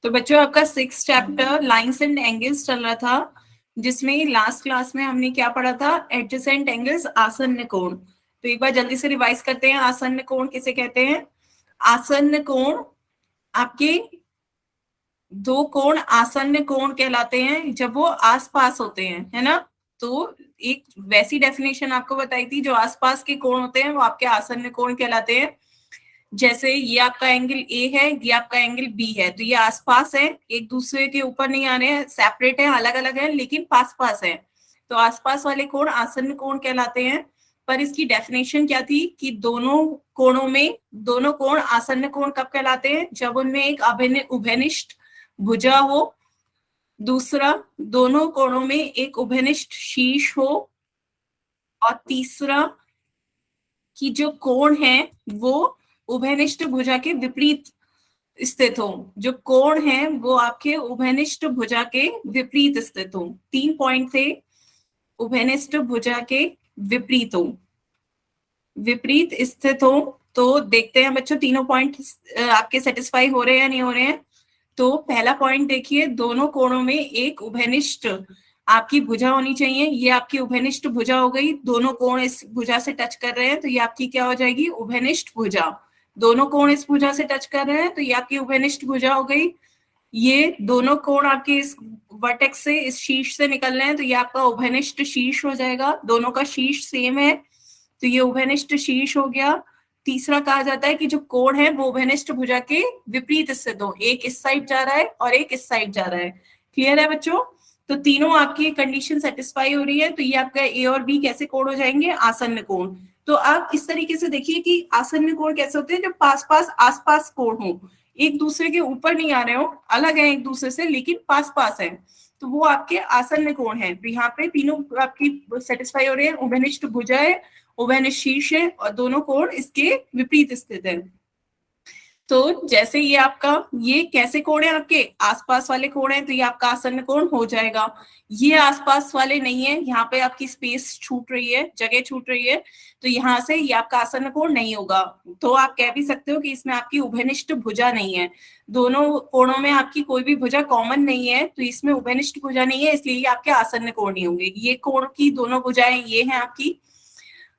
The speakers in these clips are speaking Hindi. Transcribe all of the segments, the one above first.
तो बच्चों आपका 6 चैप्टर लाइंस एंड एंगल्स चल रहा था, जिसमें लास्ट क्लास में हमने क्या पढ़ा था, एडजेसेंट एंगल्स, आसन्न कोण। तो एक बार जल्दी से रिवाइज करते हैं। आसन्न कोण किसे कहते हैं? आसन्न कोण आपके दो कोण आसन्न कोण कहलाते हैं जब वो आसपास होते हैं, है ना। तो एक वैसी डेफिनेशन आपको बताई थी, जो आसपास के कोण होते हैं वो आपके आसन्न कोण कहलाते हैं। जैसे ये आपका एंगल ए है, ये आपका एंगल बी है, तो ये आसपास है, एक दूसरे के ऊपर नहीं आ रहे हैं, सेपरेट है, अलग अलग है, लेकिन पास पास है। तो आसपास वाले कोण आसन्न कोण कहलाते हैं। पर इसकी डेफिनेशन क्या थी कि दोनों कोण आसन्न कोण कब कहलाते हैं? जब उनमें एक उभयनिष्ठ भुजा हो, दूसरा दोनों कोणों में एक उभयनिष्ठ शीर्ष हो, और तीसरा कि जो कोण है वो उभयनिष्ठ भुजा के विपरीत स्थित हो। जो कोण है वो आपके उभयनिष्ठ भुजा के विपरीत स्थित हो। 3 पॉइंट थे। उभयनिष्ठ भुजा के विपरीत हो, विपरीत स्थित हो। तो देखते हैं बच्चों, तीनों पॉइंट आपके सेटिस्फाई हो रहे हैं या नहीं हो रहे हैं। तो पहला पॉइंट देखिए, दोनों कोणों में एक उभयनिष्ठ आपकी भुजा होनी चाहिए। ये आपकी उभयनिष्ठ भुजा हो गई, दोनों कोण इस भुजा से टच कर रहे हैं, तो ये आपकी क्या हो जाएगी? उभयनिष्ठ भुजा। दोनों कोण इस भुजा से टच कर रहे हैं, तो ये आपकी उभयनिष्ठ भुजा हो गई। ये दोनों कोण आपके इस वर्टेक्स से, इस शीर्ष से निकल रहे हैं, तो ये आपका उभयनिष्ठ शीर्ष हो जाएगा। दोनों का शीर्ष सेम है, तो ये उभयनिष्ठ शीर्ष हो गया। तीसरा कहा जाता है कि जो कोण है वो उभयनिष्ठ भुजा के विपरीत स्थित हो, एक इस साइड जा रहा है और एक इस साइड जा रहा है। क्लियर है बच्चों? तो तीनों आपकी कंडीशन सेटिस्फाई हो रही है, तो ये आपका ए और बी कैसे कोण हो जाएंगे? आसन्न कोण। तो आप इस तरीके से देखिए कि आसन्न कोण कैसे होते हैं? जब पास पास आसपास कोण हो, एक दूसरे के ऊपर नहीं आ रहे हो, अलग है एक दूसरे से लेकिन पास पास है, तो वो आपके आसन्न कोण है। तो यहाँ पे तीनों आपकी सेटिस्फाई हो रही है। उभयनिष्ठ भुजा है, उभयनिष्ठ शीर्ष है, और दोनों कोण इसके विपरीत स्थित है। तो जैसे ये आपका, ये कैसे कोण है? आपके आसपास वाले कोण है, तो ये आपका आसन्न कोण हो जाएगा। ये आसपास वाले नहीं है, यहाँ पे आपकी स्पेस छूट रही है, जगह छूट रही है, तो यहाँ से ये आपका आसन्न कोण नहीं होगा। तो आप कह भी सकते हो कि इसमें आपकी उभयनिष्ठ भुजा नहीं है। दोनों कोणों में आपकी कोई भी भुजा कॉमन नहीं है, तो इसमें उभयनिष्ठ भुजा नहीं है, इसलिए ये आपके आसन्न कोण नहीं होंगे। ये कोण की दोनों भुजाएं ये हैं आपकी।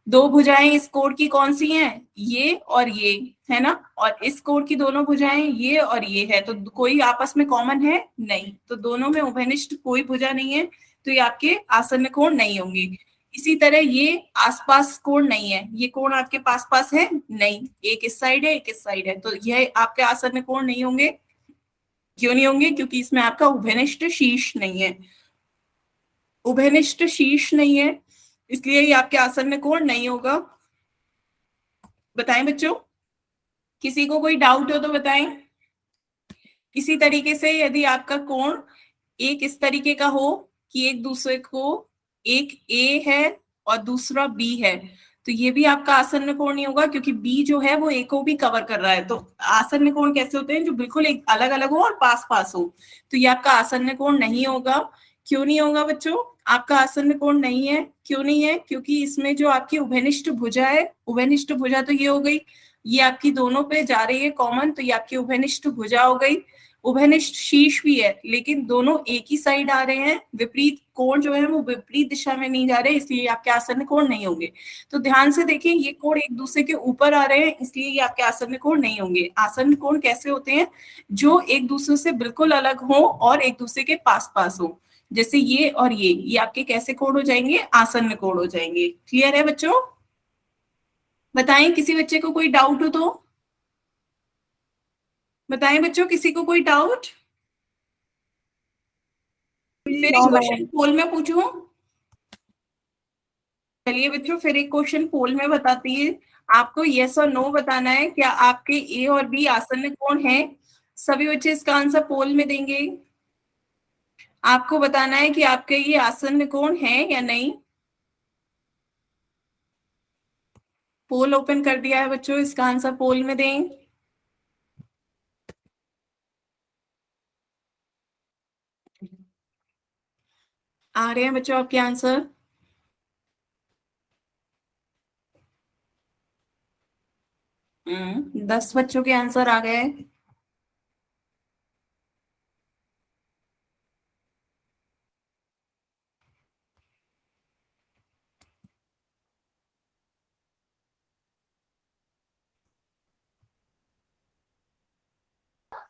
दो भुजाएं इस कोण की कौन सी हैं? ये और ये, है ना। और इस कोण की दोनों भुजाएं ये और ये है, तो कोई आपस में कॉमन है नहीं, तो दोनों में उभयनिष्ठ कोई भुजा नहीं है, तो ये आपके आसन्न कोण नहीं होंगे। इसी तरह ये आसपास कोण नहीं है, ये कोण आपके पास पास है नहीं, एक इस साइड है एक इस साइड है, तो यह आपके आसन्न कोण नहीं होंगे। क्यों नहीं होंगे? क्योंकि इसमें आपका उभयनिष्ठ शीर्ष नहीं है। उभयनिष्ठ शीर्ष नहीं है, इसलिए ये आपके आसन्न कोण नहीं होगा। बताएं बच्चों, किसी को कोई डाउट हो तो बताएं। इसी तरीके से यदि आपका कोण एक इस तरीके का हो कि एक दूसरे को, एक ए है और दूसरा बी है, तो ये भी आपका आसन्न कोण नहीं होगा, क्योंकि बी जो है वो ए को भी कवर कर रहा है। तो आसन्न कोण कैसे होते हैं? जो बिल्कुल एक अलग अलग हो और पास पास हो, तो ये आपका आसन्न कोण नहीं होगा। क्यों नहीं होगा बच्चों? आपका आसन्न कोण नहीं है। क्यों नहीं है? क्योंकि इसमें जो आपकी उभयनिष्ठ भुजा है, उभयनिष्ठ भुजा तो ये हो गई, ये आपकी दोनों पे जा रही है कॉमन, तो ये आपकी उभयनिष्ठ भुजा हो गई। उभयनिष्ठ शीर्ष भी है, लेकिन दोनों एक ही साइड आ रहे हैं, विपरीत कोण जो है वो विपरीत दिशा में नहीं जा रहे, इसलिए आपके आसन्न कोण नहीं होंगे। तो ध्यान से देखिए, ये कोण एक दूसरे के ऊपर आ रहे हैं, इसलिए ये आपके आसन्न कोण नहीं होंगे। आसन्न कोण कैसे होते हैं? जो एक दूसरे से बिल्कुल अलग हो और एक दूसरे के पास पास हो, जैसे ये और ये आपके कैसे कोण हो जाएंगे? आसन्न कोण हो जाएंगे। क्लियर है बच्चों? बताएं, किसी बच्चे को कोई डाउट हो तो बताएं बच्चों, किसी को कोई डाउट? फिर एक क्वेश्चन पोल में पूछूं? चलिए बच्चों, फिर एक क्वेश्चन पोल में बताती है। आपको यस और नो बताना है, क्या आपके ए और बी आसन्न कोण है? सभी बच्चे इसका आंसर पोल में देंगे। आपको बताना है कि आपके ये आसन्न कोण है या नहीं। पोल ओपन कर दिया है बच्चों, इसका आंसर पोल में दें। आ रहे हैं बच्चों आपके आंसर? 10 बच्चों के आंसर आ गए।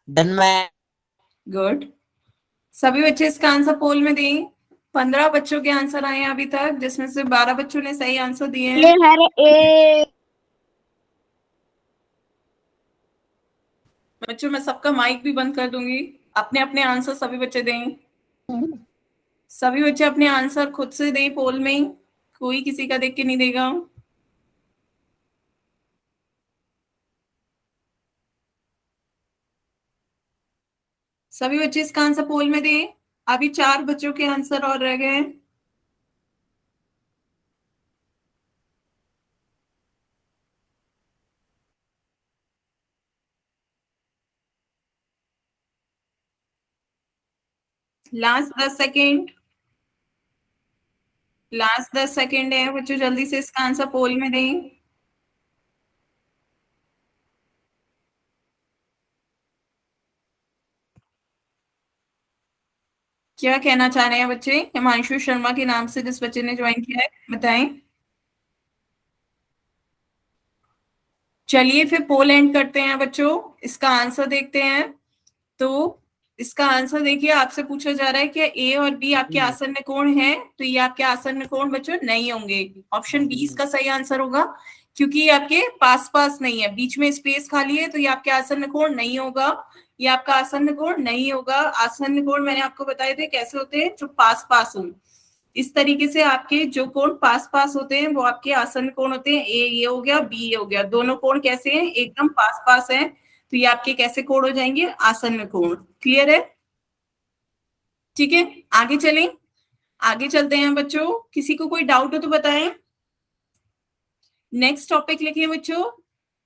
Done ma'am. गुड। सभी बच्चे इसका आंसर पोल में दें। 15 बच्चों के आंसर आए हैं अभी तक, जिसमें से 12 बच्चों ने सही आंसर दिए हैं। ये है ए। बच्चों मैं सबका माइक भी बंद कर दूंगी। अपने अपने आंसर सभी बच्चे दें। सभी बच्चे अपने आंसर खुद से दें पोल में, कोई किसी का देख के नहीं देगा। सभी बच्चे इसका आंसर पोल में दें। अभी 4 बच्चों के आंसर और रह गए हैं। लास्ट 10 सेकेंड, लास्ट 10 सेकेंड है बच्चों, जल्दी से इसका आंसर पोल में दें। क्या कहना चाह रहे हैं बच्चे? हिमांशु शर्मा के नाम से जिस बच्चे ने ज्वाइन किया है, बताएं। चलिए फिर पोल एंड करते हैं बच्चों, इसका आंसर देखते हैं। तो इसका आंसर देखिए, आपसे पूछा जा रहा है कि ए और बी आपके आसन्न कोण हैं, तो ये आपके आसन्न कोण बच्चों नहीं होंगे। ऑप्शन बी इसका सही आंसर होगा, क्योंकि ये आपके पास पास नहीं है, बीच में स्पेस खाली है, तो ये आपके आसन्न कोण नहीं होगा। ये आपका आसन्न कोण नहीं होगा। आसन्न कोण मैंने आपको बताए थे कैसे होते हैं, जो पास पास हो। इस तरीके से आपके जो कोण पास पास होते हैं वो आपके आसन्न कोण होते हैं। ए ये हो गया, बी ये हो गया, दोनों कोण कैसे हैं? एकदम पास पास हैं, तो ये आपके कैसे कोण हो जाएंगे? आसन्न कोण। क्लियर है? ठीक है, आगे चलें। आगे चलते हैं बच्चों, किसी को कोई डाउट हो तो बताएं। नेक्स्ट टॉपिक लिखिए बच्चों।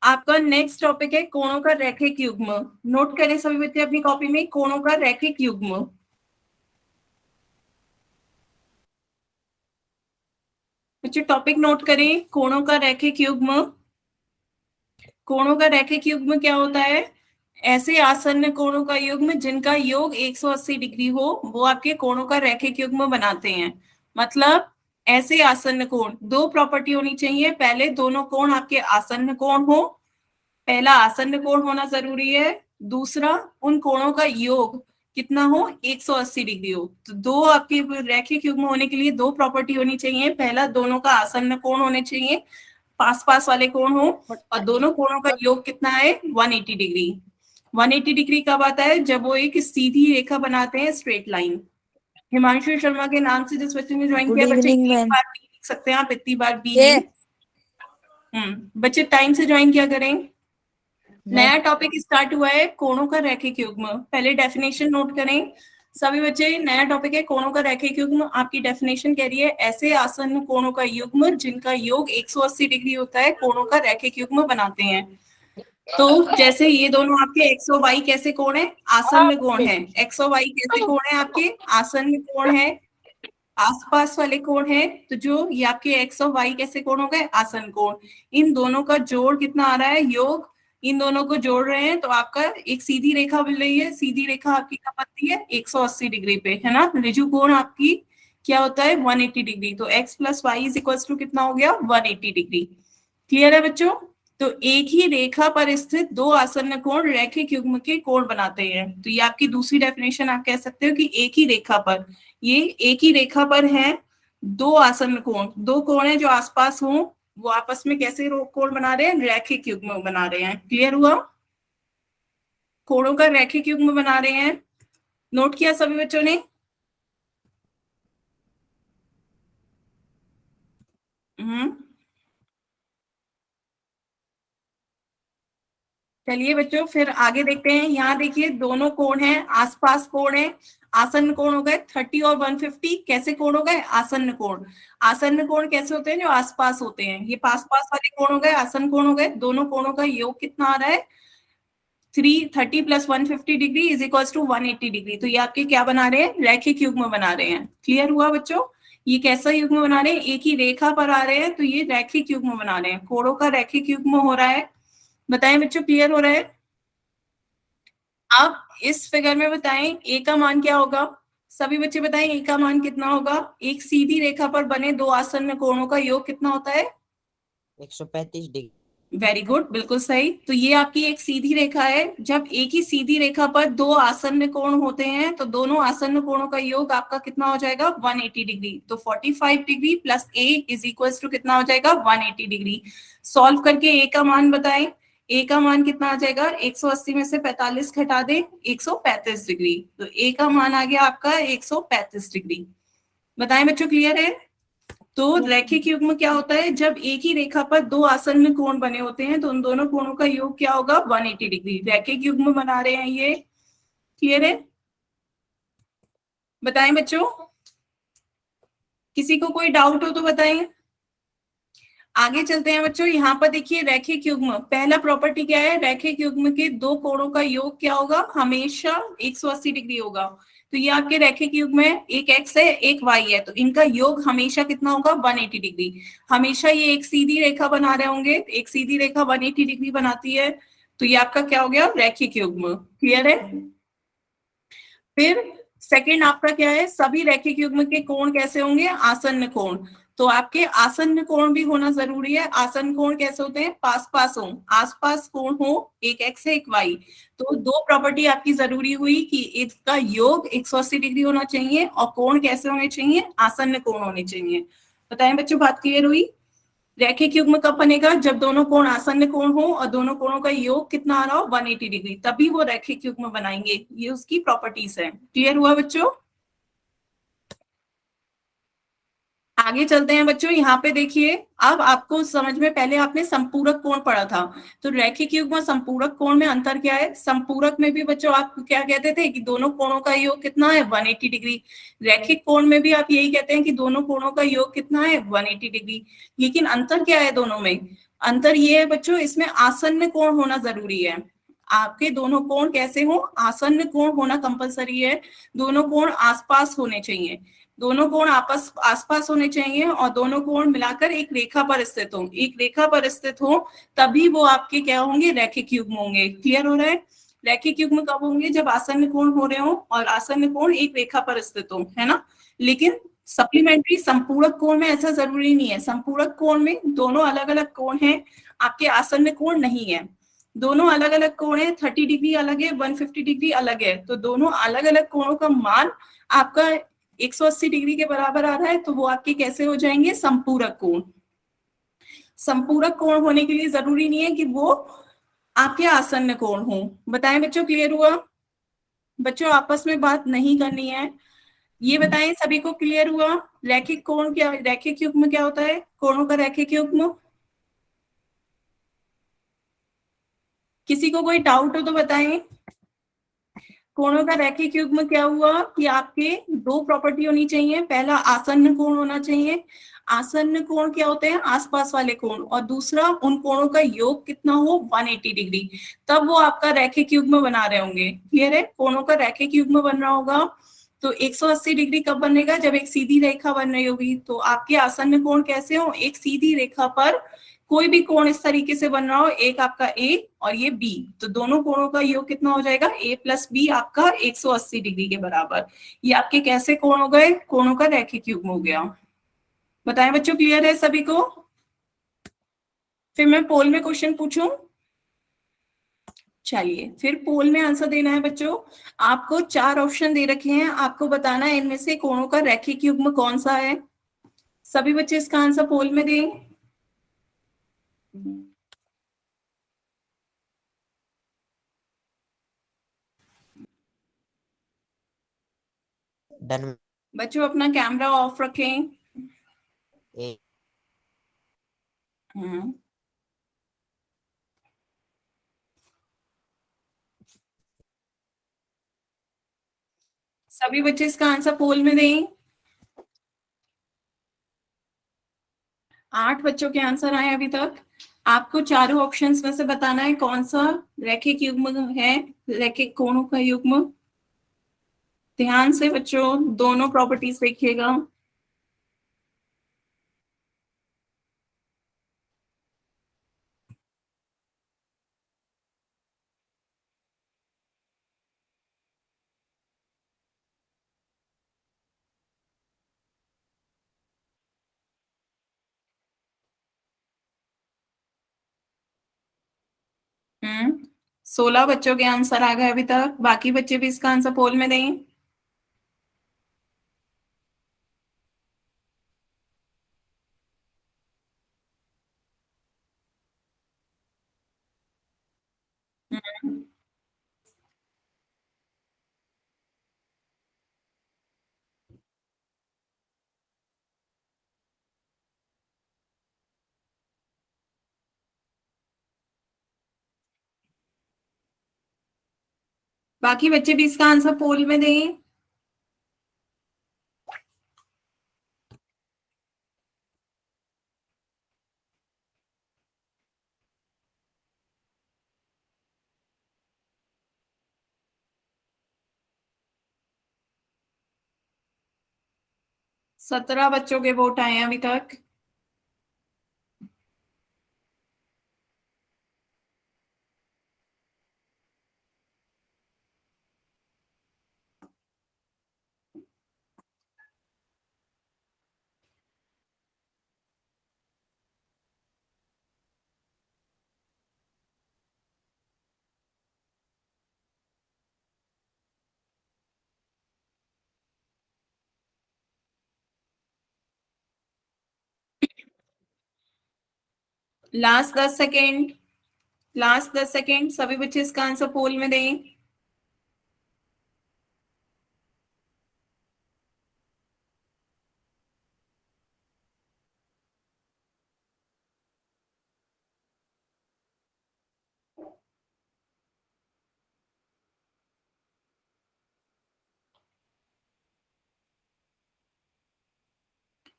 आपका नेक्स्ट टॉपिक है कोणों का रैखिक युग्म। नोट करें सभी बच्चे अपनी कॉपी में, कोणों का रैखिक युग्म। बच्चों टॉपिक नोट करें, कोणों का रैखिक युग्म। कोणों का रैखिक युग्म क्या होता है? ऐसे आसन्न कोणों का युग्म जिनका योग 180 डिग्री हो, वो आपके कोणों का रैखिक युग्म बनाते हैं। मतलब ऐसे आसन्न कोण, दो प्रॉपर्टी होनी चाहिए। पहले दोनों कोण आपके आसन्न कोण हो, पहला आसन्न कोण होना जरूरी है। दूसरा उन कोणों का योग कितना हो? 180 डिग्री हो। तो दो आपके रैखिक युग्म होने के लिए दो प्रॉपर्टी होनी चाहिए। पहला, दोनों का आसन्न कोण होने चाहिए, पास पास वाले कोण हो, और दोनों कोणों का योग कितना है? 180 डिग्री। 180 डिग्री कब आता है? जब वो एक सीधी रेखा बनाते हैं, स्ट्रेट लाइन। हिमांशु शर्मा के नाम से जिस बच्चे ने ज्वाइन गुड किया, बच्चे इवनिंग एक मैम। बार बी लिख सकते हैं आप, इतनी बार बी ये नहीं। बच्चे टाइम से ज्वाइन किया करें। नया टॉपिक स्टार्ट हुआ है, कोणों का रैखिक युग्म। पहले डेफिनेशन नोट करें सभी बच्चे। नया टॉपिक है कोणों का रैखिक युग्म। आपकी डेफिनेशन कह रही है ऐसे आसन्न कोणों का युग्म जिनका योग 180 डिग्री होता है, कोणों का रैखिक युग्म बनाते हैं। तो जैसे ये दोनों आपके एक्स और वाई कैसे कोण है? आसन्न कोण है। एक्स और वाई कैसे कोण है? आपके आसन्न कोण है, आसपास वाले कोण है। तो जो ये आपके एक्स और वाई कैसे कोण हो गए? आसन्न कोण। इन दोनों का जोड़ कितना आ रहा है? योग। इन दोनों को जोड़ रहे हैं तो आपका एक सीधी रेखा मिल रही है। सीधी रेखा आपकी कब बनती है? 180 डिग्री पे, है ना। ऋजु कोण आपकी क्या होता है? 180 डिग्री। तो X plus Y is equal to कितना हो गया? 180 डिग्री। क्लियर है बच्चों? तो एक ही रेखा पर स्थित दो आसन्न कोण रैखिक युग्म के कोण बनाते हैं। तो ये आपकी दूसरी डेफिनेशन आप कह सकते हो कि एक ही रेखा पर, ये एक ही रेखा पर है दो आसन्न कोण, दो कोण है जो आसपास हों, वो आपस में कैसे कोण बना रहे हैं? रैखिक युग्म बना रहे हैं। क्लियर हुआ? कोणों का रैखिक युग्म बना रहे हैं। नोट किया सभी बच्चों ने? चलिए बच्चों फिर आगे देखते हैं। यहाँ देखिए दोनों कोण हैं, आसपास कोण है। आसन्न कोण हो गए 30 और 150। कैसे कोण हो गए? आसन्न कोण। आसन्न कोण कैसे होते हैं? जो आसपास होते हैं। ये पास पास वाले कोण हो गए, आसन्न कोण हो गए। दोनों कोणों का योग कितना आ रहा है? 330 plus 150 degree is equal to 180 degree. तो ये आपके क्या बना रहे हैं? रैखिक युग्म बना रहे हैं। क्लियर हुआ बच्चों? ये कैसा युग्म बना रहे हैं? एक ही रेखा पर आ रहे हैं, तो ये रैखिक युग्म बना रहे हैं। कोणों का रैखिक युग्म हो रहा है। बताएं बच्चों, क्लियर हो रहा है? आप इस फिगर में बताएं ए का मान क्या होगा? सभी बच्चे बताएं ए का मान कितना होगा? एक सीधी रेखा पर बने दो आसन्न कोणों का योग कितना होता है? 135 डिग्री। वेरी गुड, बिल्कुल सही। तो ये आपकी एक सीधी रेखा है। जब एक ही सीधी रेखा पर दो आसन्न कोण होते हैं तो दोनों आसन्न कोणों का योग आपका कितना हो जाएगा? 180 डिग्री। तो 45 degree plus A is equal to कितना हो जाएगा? 180 डिग्री। सॉल्व करके ए का मान बताएं। ए का मान कितना आ जाएगा? 180 में से 45 घटा दें, 135 डिग्री। तो ए का मान आ गया आपका 135 डिग्री। बताएं बच्चों, क्लियर है? तो रैखिक युग्म क्या होता है? जब एक ही रेखा पर दो आसन्न कोण बने होते हैं तो उन दोनों कोणों का योग क्या होगा? 180 डिग्री। रैखिक युग्म बना रहे हैं ये। क्लियर है? बताएं बच्चों, किसी को कोई डाउट हो तो बताएं। आगे चलते हैं बच्चों। यहाँ पर देखिए रैखिक युग्म, पहला प्रॉपर्टी क्या है? रैखिक युग्म के दो कोणों का योग क्या होगा? हमेशा 180 डिग्री होगा। तो ये आपके रैखिक युग्म है, एक एक्स है एक वाई है, तो इनका योग हमेशा कितना होगा? 180 डिग्री। हमेशा ये एक सीधी रेखा बना रहे होंगे, एक सीधी रेखा 180 डिग्री बनाती है। तो ये आपका क्या हो गया? रैखिक युग्म। क्लियर है? फिर सेकंड आपका क्या है? सभी रैखिक युग्म के कोण कैसे होंगे? आसन्न कोण। तो आपके आसन्न कोण भी होना जरूरी है। आसन्न कोण कैसे होते हैं? पास पास हो, आस पास कोण हो, एक एक्स है एक वाई। तो दो प्रॉपर्टी आपकी जरूरी हुई कि इसका योग 180 डिग्री होना चाहिए और कोण कैसे होने चाहिए? आसन्न कोण होने चाहिए। बताएं बच्चों, बात क्लियर हुई? रैखिक युग्म कब बनेगा? जब दोनों कोण आसन्न कोण हो और दोनों कोणों का योग कितना आ रहा हो? 180 डिग्री, तभी वो रैखिक युग्म बनाएंगे। ये उसकी प्रॉपर्टीज है। क्लियर हुआ बच्चों? आगे चलते हैं बच्चों। यहाँ पे देखिए, अब आपको समझ में, पहले आपने संपूरक कोण पढ़ा था। तो रैखिक युग्म और संपूरक कोण में अंतर क्या है? संपूरक में भी बच्चों आप क्या कहते थे कि दोनों कोणों का योग कितना है? 180 डिग्री। रैखिक कोण में भी आप यही कहते हैं कि दोनों कोणों का योग कितना है? 180 डिग्री। लेकिन अंतर क्या है दोनों में? अंतर ये है बच्चों, इसमें आसन्न कोण होना जरूरी है। आपके दोनों कोण कैसे हो? आसन्न कोण होना कंपलसरी है। दोनों कोण आसपास होने चाहिए। दोनों कोण आपस आसपास होने चाहिए और दोनों कोण मिलाकर एक रेखा पर स्थित हो, एक रेखा पर स्थित हो, तभी वो आपके क्या होंगे? रैखिक युग्म होंगे। क्लियर हो रहा है? रैखिक युग्म कब होंगे? जब आसन्न कोण हो रहे हो और आसन्न कोण एक रेखा पर स्थित हो, है ना? लेकिन सप्लीमेंट्री संपूरक कोण में ऐसा जरूरी नहीं है। संपूरक कोण में दोनों अलग अलग कोण हैं, आपके आसन्न कोण नहीं है। दोनों अलग अलग कोण है, 30 डिग्री अलग है, 150 डिग्री अलग है। तो दोनों अलग अलग कोणों का मान आपका 180 डिग्री के बराबर आ रहा है, तो वो आपके कैसे हो जाएंगे? संपूरक कोण। संपूरक कोण होने के लिए जरूरी नहीं है कि वो आपके आसन्न कोण हो। बताएं बच्चों, क्लियर हुआ? बच्चों आपस में बात नहीं करनी है। ये बताएं सभी को क्लियर हुआ? रैखिक कोण क्या, रैखिक युग्म क्या होता है? कोणों का रैखिक युग्म। किसी को कोई डाउट हो तो बताएं। कोणों का रैखिक युग्म क्या हुआ कि आपके दो प्रॉपर्टी होनी चाहिए। पहला आसन्न कोण होना चाहिए। आसन्न कोण क्या होते हैं? आसपास वाले कोण। और दूसरा, उन कोणों का योग कितना हो? 180 डिग्री। तब वो आपका रैखिक युग्म बना रहे होंगे। क्लियर है? कोणों का रैखिक युग्म बन रहा होगा। तो 180 डिग्री कब बनेगा? जब एक सीधी रेखा बन रही होगी। तो आपके आसन्न कोण कैसे हो? एक सीधी रेखा पर कोई भी कोण इस तरीके से बन रहा हो, एक आपका ए और ये बी, तो दोनों कोणों का योग कितना हो जाएगा? ए प्लस बी आपका 180 डिग्री के बराबर। ये आपके कैसे कोण हो गए? कोणों का रैखिक युग्म हो गया। बताएं बच्चों, क्लियर है सभी को? फिर मैं पोल में क्वेश्चन पूछूं? चलिए, फिर पोल में आंसर देना है बच्चों। आपको चार ऑप्शन दे रखे हैं, आपको बताना है इनमें से कोणों का रैखिक युग्म कौन सा है। सभी बच्चे इसका आंसर पोल में दें। डन। बच्चों अपना कैमरा ऑफ रखें। ए। हम्म। सभी बच्चे इसका आंसर पोल में दें। 8 बच्चों के आंसर आए अभी तक। आपको चारों ऑप्शंस में से बताना है कौन सा रैखिक युग्म है, रैखिक कोणों का युग्म। ध्यान से बच्चों दोनों प्रॉपर्टीज देखिएगा। 16 बच्चों के आंसर आ गए अभी तक, बाकी बच्चे भी इसका आंसर पोल में दें। हम्म। बाकी बच्चे भी इसका आंसर पोल में दें। 17 बच्चों के वोट आए हैं अभी तक। लास्ट 10 सेकेंड, लास्ट 10 सेकेंड, सभी बच्चे इसका आंसर पोल में दें।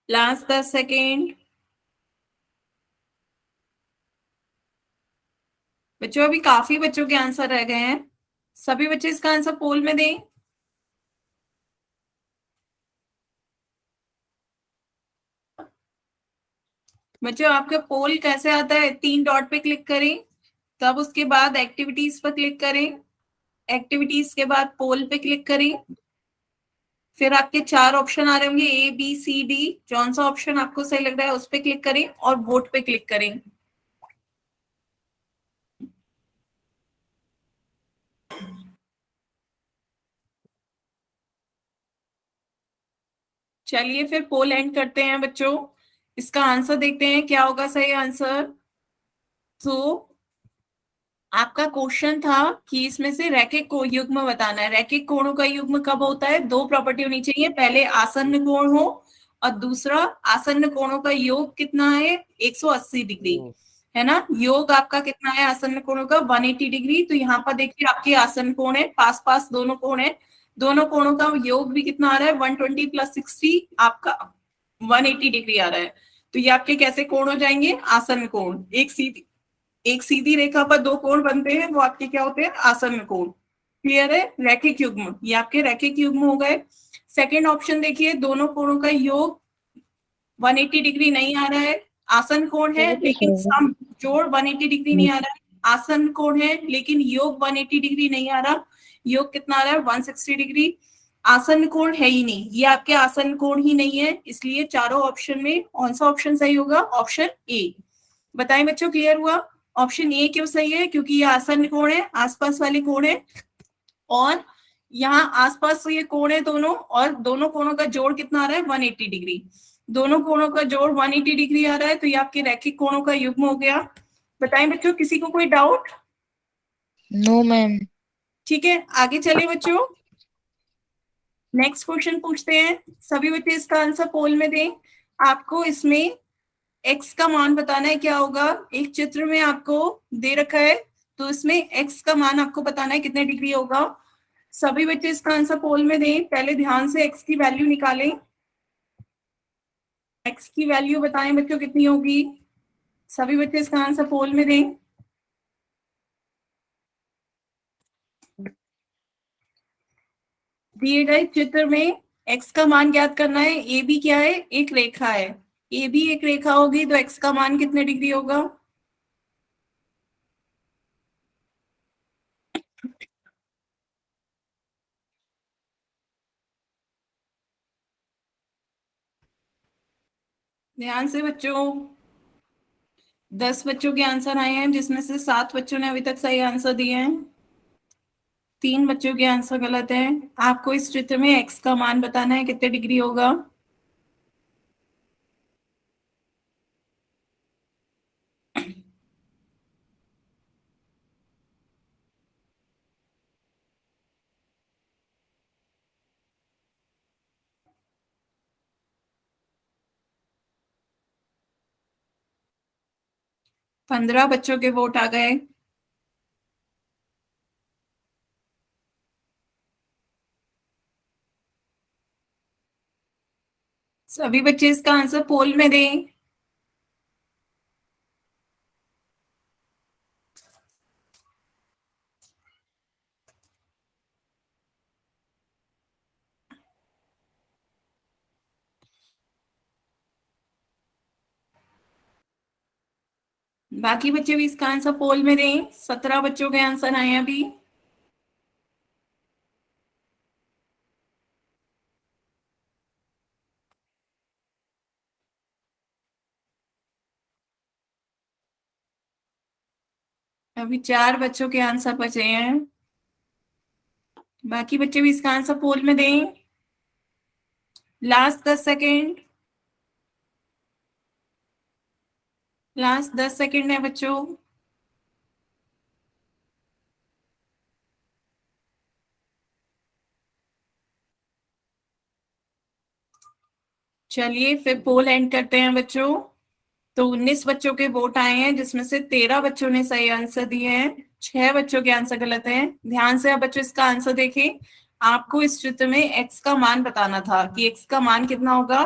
Last 10 second. बच्चों अभी काफी बच्चों के आंसर रह गए हैं, सभी बच्चे इसका आंसर पोल में दें। बच्चों आपका पोल कैसे आता है, 3 डॉट पे क्लिक करें, तब उसके बाद एक्टिविटीज पर क्लिक करें, एक्टिविटीज के बाद पोल पे क्लिक करें, फिर आपके 4 ऑप्शन आ रहे होंगे A B C D, कौन सा ऑप्शन आपको सही लग रहा है उस पे क्लिक करें और वोट पे क्लिक करें। चलिए फिर पोल एंड करते हैं बच्चों, इसका आंसर देखते हैं क्या होगा सही आंसर। तो आपका क्वेश्चन था कि इसमें से रैखिक को युग्म बताना है। रैखिक कोणों का युग्म कब होता है, दो प्रॉपर्टी होनी चाहिए, पहले आसन्न कोण हो और दूसरा आसन्न कोणों का योग कितना है, 180 डिग्री, ओ, है ना। योग आपका कितना है आसन्न कोणों का, 180 डिग्री। तो यहाँ पर देखिए आपके आसन्न कोण है, पास पास दोनों कोण है, दोनों कोणों का योग भी कितना आ रहा है, 120 + 60 आपका 180 डिग्री आ रहा है। तो ये आपके कैसे कोण हो जाएंगे, आसन्न कोण। एक सीधी रेखा पर दो कोण बनते हैं, वो आपके क्या होते हैं, आसन्न कोण। क्लियर है, रैखिक युग्म, ये आपके रैखिक युग्म हो गए। सेकंड ऑप्शन देखिए, दोनों कोणों का योग 180 डिग्री नहीं आ रहा है, आसन कोण है लेकिन सम जोड़ 180 डिग्री नहीं आ रहा है, आसन कोण है लेकिन योग 180 डिग्री नहीं आ रहा, योग कितना आ रहा है, 160 डिग्री। आसन कोण है ही नहीं, ये आपके आसन कोण ही नहीं है, इसलिए चारों ऑप्शन में कौन सा ऑप्शन सही होगा, ऑप्शन ए। बताएं बच्चों, क्लियर हुआ। ऑप्शन ए क्यों सही है, क्योंकि ये आसन्न कोण है, आसपास वाले कोण है, और यहाँ आसपास ये कोण है दोनों, और दोनों कोणों का जोड़ कितना आ रहा है, 180 डिग्री। दोनों कोणों का जोड़ 180 डिग्री आ रहा है, तो ये आपके रैखिक कोणों का युग्म हो गया। बताएं बच्चों, किसी को कोई डाउट। No ma'am. ठीक है, आगे चले बच्चों, नेक्स्ट क्वेश्चन पूछते हैं। सभी बच्चे इसका आंसर पोल में दें। आपको इसमें एक्स का मान बताना है, क्या होगा, एक चित्र में आपको दे रखा है, तो इसमें एक्स का मान आपको बताना है कितने डिग्री होगा। सभी बच्चे इसका आंसर पोल में दें, पहले ध्यान से एक्स की वैल्यू निकालें। एक्स की वैल्यू बताएं बच्चों कितनी होगी, सभी बच्चे इसका आंसर पोल में दें। दिए गए चित्र में एक्स का मान ज्ञात करना है। ए बी क्या है, एक रेखा है, ए बी एक रेखा होगी, तो एक्स का मान कितने डिग्री होगा। ध्यान से बच्चों, 10 बच्चों के आंसर आए हैं, जिसमें से 7 बच्चों ने अभी तक सही आंसर दिए हैं। 3 बच्चों के आंसर गलत है। आपको इस चित्र में एक्स का मान बताना है, कितने डिग्री होगा। पंद्रह बच्चों के वोट आ गए। सभी बच्चे इसका आंसर पोल में दें। बाकी बच्चे भी इसका आंसर पोल में दें। 17 बच्चों के आंसर आए हैं अभी। अभी 4 बच्चों के आंसर बचे हैं। बाकी बच्चे भी इसका आंसर पोल में दें। Last 10 second. लास्ट 10 सेकेंड है बच्चों। चलिए फिर पोल एंड करते हैं बच्चों। तो 19 बच्चों के वोट आए हैं, जिसमें से 13 बच्चों ने सही आंसर दिए हैं। 6 बच्चों के आंसर गलत हैं। ध्यान से अब बच्चों इसका आंसर देखें। आपको इस चित्र में x का मान बताना था कि x का मान कितना होगा।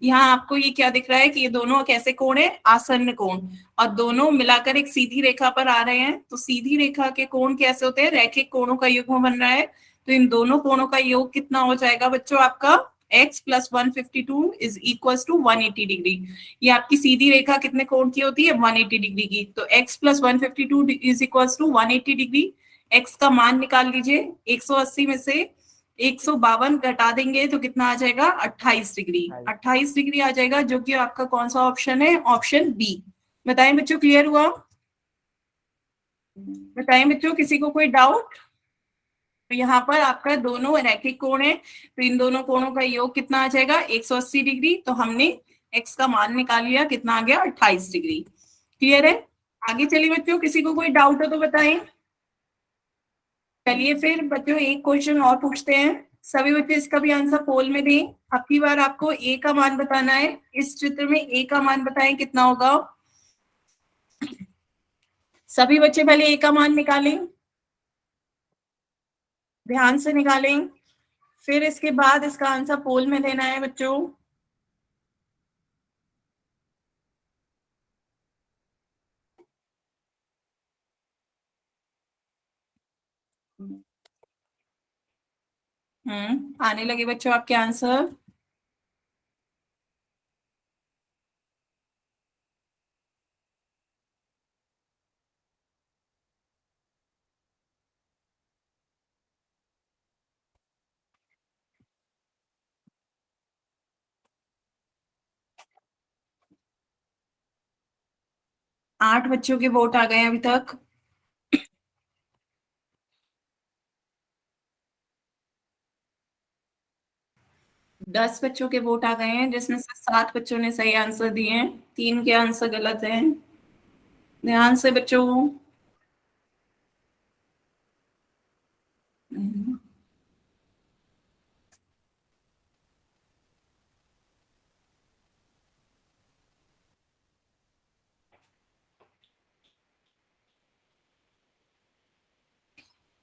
यहाँ आपको ये क्या दिख रहा है कि ये दोनों कैसे कोण है, आसन्न कोण, और दोनों मिलाकर एक सीधी रेखा पर आ रहे हैं। तो सीधी रेखा के कोण कैसे होते हैं, रैखिक कोणों का युग्म बन रहा है। तो इन दोनों कोणों का योग कितना हो जाएगा बच्चों, आपका x plus 152 is equal to 180 degree. ये आपकी सीधी रेखा कितने कोण की होती है, 180 डिग्री की। तो x plus 152 is equal to 180 degree. x का मान निकाल लीजिए। 180 में से 152 घटा देंगे तो कितना आ जाएगा, 28 डिग्री। 28 डिग्री आ जाएगा, जो कि आपका कौन सा ऑप्शन है, ऑप्शन बी। बताएं बच्चों, क्लियर हुआ। बताएं बच्चों, किसी को कोई डाउट। तो यहाँ पर आपका दोनों रैखिक कोण है, तो इन दोनों कोणों का योग कितना आ जाएगा, 180 डिग्री। तो हमने x का मान निकाल लिया, कितना आ गया, 28 डिग्री। क्लियर है। आगे चलिए बच्चों, किसी को कोई डाउट हो तो बताएं। चलिए फिर बच्चों एक क्वेश्चन और पूछते हैं। सभी बच्चे इसका भी आंसर पोल में दें। अब की बार आपको a का मान बताना है। इस चित्र में a का मान बताएं कितना होगा। सभी बच्चे पहले a का मान निकालें, ध्यान से निकालें। फिर इसके बाद इसका आंसर पोल में देना है बच्चों। आने लगे बच्चों आपके आंसर। आठ बच्चों के वोट आ गए अभी तक। 10 बच्चों के वोट आ गए हैं, जिसमें से 7 बच्चों ने सही आंसर दिए हैं। 3 के आंसर गलत हैं। ध्यान से बच्चों।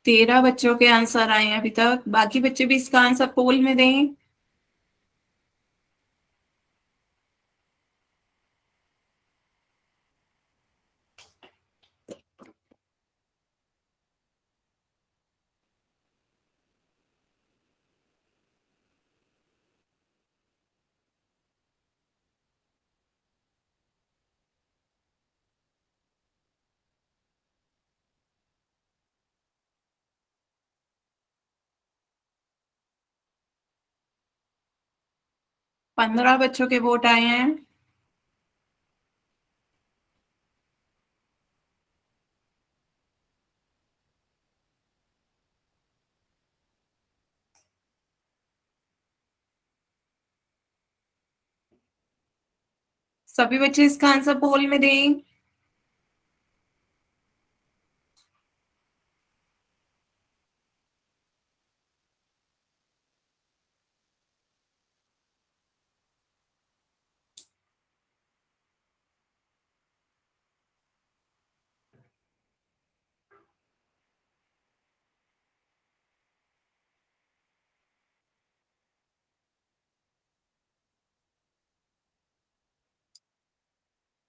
13 बच्चों के आंसर आए हैं अभी तक। बाकी बच्चे भी इसका आंसर पोल में दें। पंद्रह बच्चों के वोट आए हैं। सभी बच्चे इसका आंसर पोल में दें।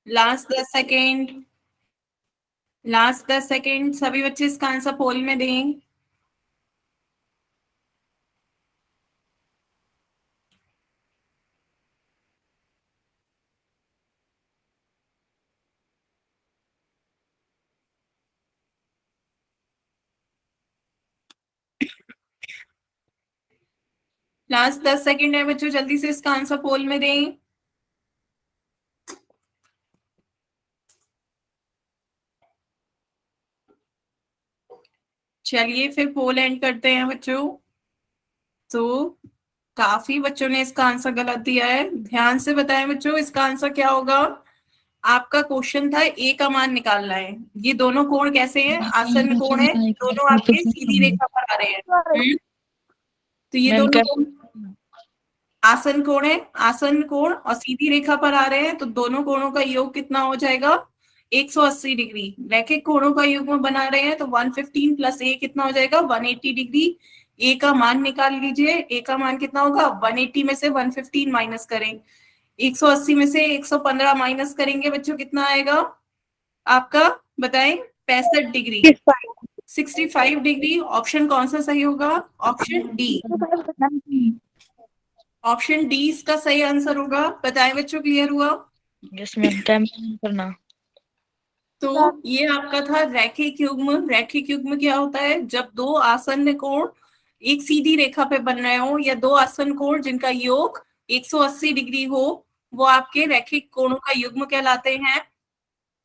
लास्ट 10 सेकेंड, लास्ट 10 सेकेंड, सभी बच्चे इसका आंसर पोल में दें। लास्ट 10 सेकेंड है बच्चों, जल्दी से इसका आंसर पोल में दें। चलिए फिर पोल एंड करते हैं बच्चों। तो काफी बच्चों ने इसका आंसर गलत दिया है, ध्यान से बताएं बच्चों इसका आंसर क्या होगा। आपका क्वेश्चन था ए का मान निकालना है। ये दोनों कोण कैसे हैं? आसन्न कोण है, दोनों आपके सीधी रेखा पर आ रहे हैं। तो ये मैम दोनों कैसे? कोण आसन कोण है, आसन कोण और सीधी रेखा पर आ रहे हैं, तो दोनों कोणों का योग कितना हो जाएगा? 180 डिग्री। रैखिक कोणों का युग्म बना रहे हैं तो 115 प्लस ए कितना हो जाएगा? 180 डिग्री। ए का मान निकाल लीजिए, ए का मान कितना होगा? 180 में से 115 माइनस करें, 180 में से 115 माइनस करेंगे बच्चों, कितना आएगा आपका? बताएं। 65 डिग्री, 65 डिग्री। ऑप्शन कौन सा सही होगा? Option D. ऑप्शन डी इसका सही आंसर होगा। बताएं बच्चों, क्लियर हुआ? यस मैम, कैंसिल करना। तो ये आपका था रैखिक युग्म। रैखिक युग्म क्या होता है? जब दो आसन्न कोण एक सीधी रेखा पे बन रहे हो, या दो आसन्न कोण जिनका योग 180 डिग्री हो, वो आपके रैखिक कोणों का युग्म कहलाते हैं।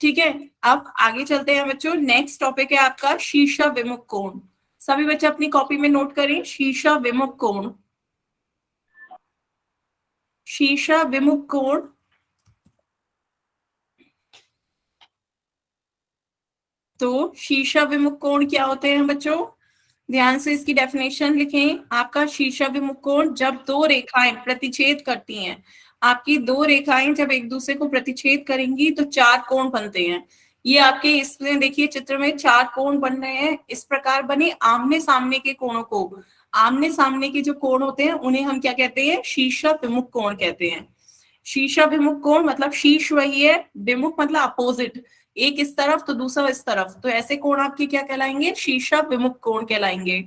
ठीक है, अब आगे चलते हैं बच्चों। नेक्स्ट टॉपिक है आपका शीर्षा विमुख कोण। सभी बच्चे अपनी कॉपी में नोट करें, शीर्षा विमुख कोण। शीर्षा विमुख कोण। तो शीर्षा विमुख कोण क्या होते हैं बच्चों? ध्यान से इसकी डेफिनेशन लिखें। आपका शीर्षा विमुख कोण, जब दो रेखाएं प्रतिच्छेद करती हैं, आपकी दो रेखाएं जब एक दूसरे को प्रतिच्छेद करेंगी तो चार कोण बनते हैं। ये आपके इसमें देखिए चित्र में चार कोण बन रहे हैं। इस प्रकार बने आमने सामने के कोणों को, आमने सामने के जो कोण होते हैं उन्हें हम क्या कहते हैं? शीर्षा विमुख कोण कहते हैं। शीर्षा विमुख कोण मतलब शीर्ष वही है, विमुख मतलब अपोजिट, एक इस तरफ तो दूसरा इस तरफ, तो ऐसे कोण आपके क्या कहलाएंगे? शीर्षा विमुख कोण कहलाएंगे।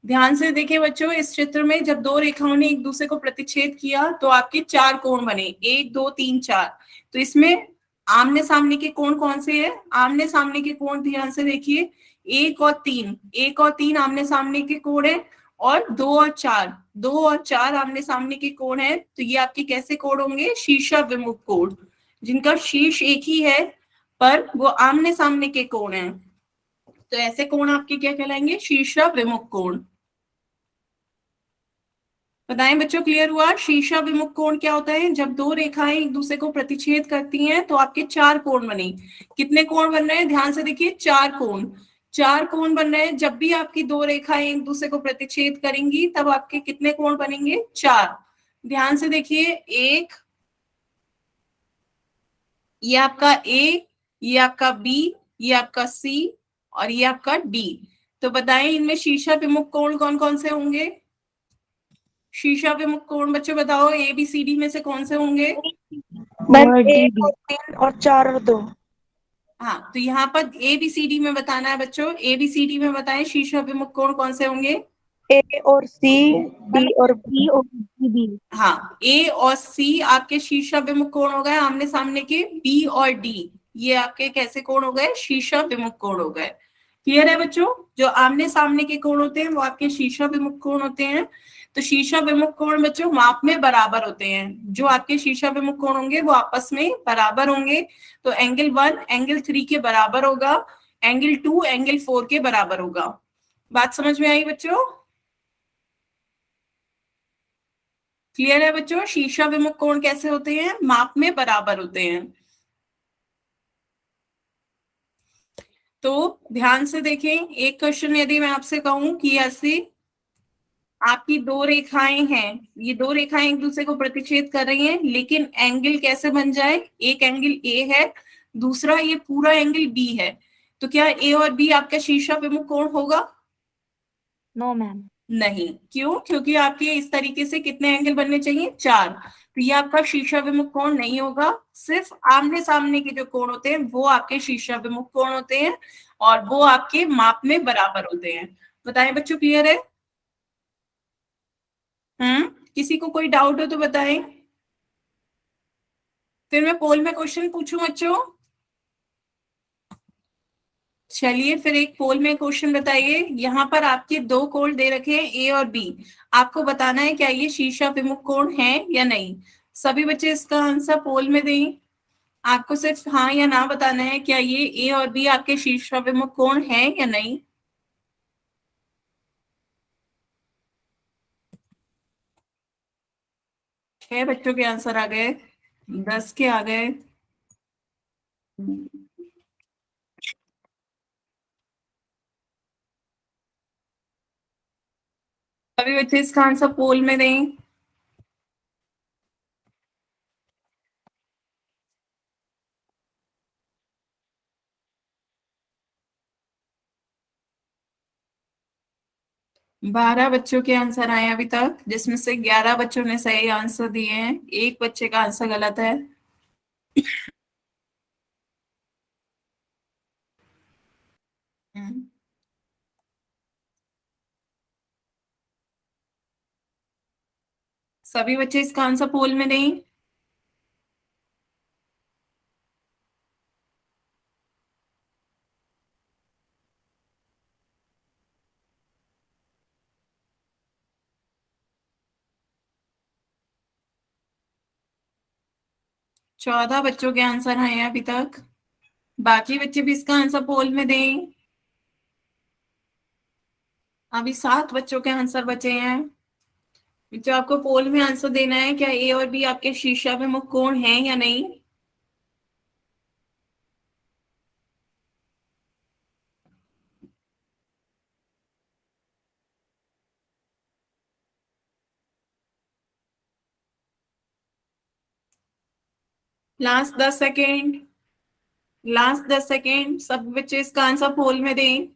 ध्यान से देखिए बच्चों, इस चित्र में जब दो रेखाओं ने एक दूसरे को प्रतिच्छेद किया तो आपके चार कोण बने, 1 2 3 4। तो इसमें आमने सामने के कोण कौन से हैं? आमने सामने के कोण ध्यान से देखिए, 1 और 3, 1 और 3 आमने सामने के कोण है, और 2 और 4, 2 और 4 आमने सामने के कोण है। तो ये आपके कैसे कोण होंगे? शीर्षा विमुख कोण, जिनका शीर्ष एक ही है पर वो आमने सामने के कोण हैं। तो ऐसे कोण आपके क्या कहलाएंगे? शीर्षा विमुख कोण। बताएं बच्चों, क्लियर हुआ? शीर्षा विमुख कोण क्या होता है? जब दो रेखाएं एक दूसरे को प्रतिच्छेद करती हैं तो आपके चार कोण बने। कितने कोण बन रहे हैं? ध्यान से देखिए, चार कोण, चार कोण बन रहे हैं। जब भी आपकी दो रेखाएं एक दूसरे को प्रतिच्छेद करेंगी तब आपके कितने कोण बनेंगे? चार। ध्यान से देखिए, एक, ये आपका ए, ये आपका बी, ये आपका सी और ये आपका डी। तो बताएं इनमें शीर्षा विमुख कोण कौन कौन से होंगे? शीर्षा विमुख कोण बच्चों बताओ, ए बी सी डी में से कौन से होंगे? मैम 1 और 3 और 4 और 2। हाँ, तो यहाँ पर ए बी सी डी में बताना है बच्चों। ए बी सी डी में बताएं शीर्षा विमुख कोण कौन से होंगे? ए और सी, डी और बी और बी। हाँ, ए और सी आपके शीर्षा विमुख कोण हो गए आमने सामने के। बी और डी ये आपके कैसे कोण हो गए? शीर्षा विमुख कोण हो गए। क्लियर है बच्चों? जो आमने सामने के कोण होते हैं वो आपके शीर्षा विमुख कोण होते हैं। तो शीर्षा विमुख कोण बच्चों माप में बराबर होते हैं। जो आपके शीर्षा विमुख कोण होंगे वो आपस में बराबर होंगे। तो एंगल 1 एंगल 3 के बराबर होगा, एंगल 2 एंगल 4 के बराबर होगा। बात समझ में आई बच्चों? क्लियर है बच्चों? शीर्षा विमुख कोण कैसे होते हैं? माप में बराबर होते हैं। तो ध्यान से देखें, एक क्वेश्चन यदि मैं आपसे कहूं कि ऐसी आपकी दो रेखाएं हैं, ये दो रेखाएं एक दूसरे को प्रतिच्छेद कर रही हैं, लेकिन एंगल कैसे बन जाए? एक एंगल ए है, दूसरा ये पूरा एंगल बी है, तो क्या ए और बी आपका शीर्षा विमुख कोण होगा? No ma'am. नहीं। क्यों? क्योंकि आपके इस तरीके से कितने एंगल बनने चाहिए? चार। तो ये आपका शीर्षा विमुख कोण नहीं होगा। सिर्फ आमने सामने के जो कोण होते हैं वो आपके शीर्षा विमुख कोण होते हैं, और वो आपके माप में बराबर होते हैं। बताएं बच्चों, क्लियर है? किसी को कोई डाउट हो तो बताएं, फिर मैं पोल में क्वेश्चन पूछूं बच्चों। चलिए फिर एक पोल में क्वेश्चन बताइए। यहाँ पर आपके दो कोण दे रखे हैं ए और बी, आपको बताना है क्या ये शीर्षा विमुख कोण है या नहीं। सभी बच्चे इसका आंसर पोल में दें। आपको सिर्फ हाँ या ना बताना है, क्या ये ए और बी आपके शीर्षा विमुख कोण है या नहीं। 6 बच्चों के आंसर आ गए, 10 के आ गए। सभी बच्चे इसका आंसर पोल में दें। बारह बच्चों के आंसर आए अभी तक, जिसमें से 11 बच्चों ने सही आंसर दिए हैं, एक बच्चे का आंसर गलत है। हम्म। सभी बच्चे इसका आंसर पोल में दें। चौदह बच्चों के आंसर आए हैं अभी तक, बाकी बच्चे भी इसका आंसर पोल में दें। अभी 7 बच्चों के आंसर बचे हैं। जो आपको पोल में आंसर देना है, क्या ए और बी आपके शीर्षाभिमुख कोण हैं या नहीं। लास्ट 10 सेकेंड, लास्ट 10 सेकेंड, सब बच्चे इसका आंसर पोल में दें।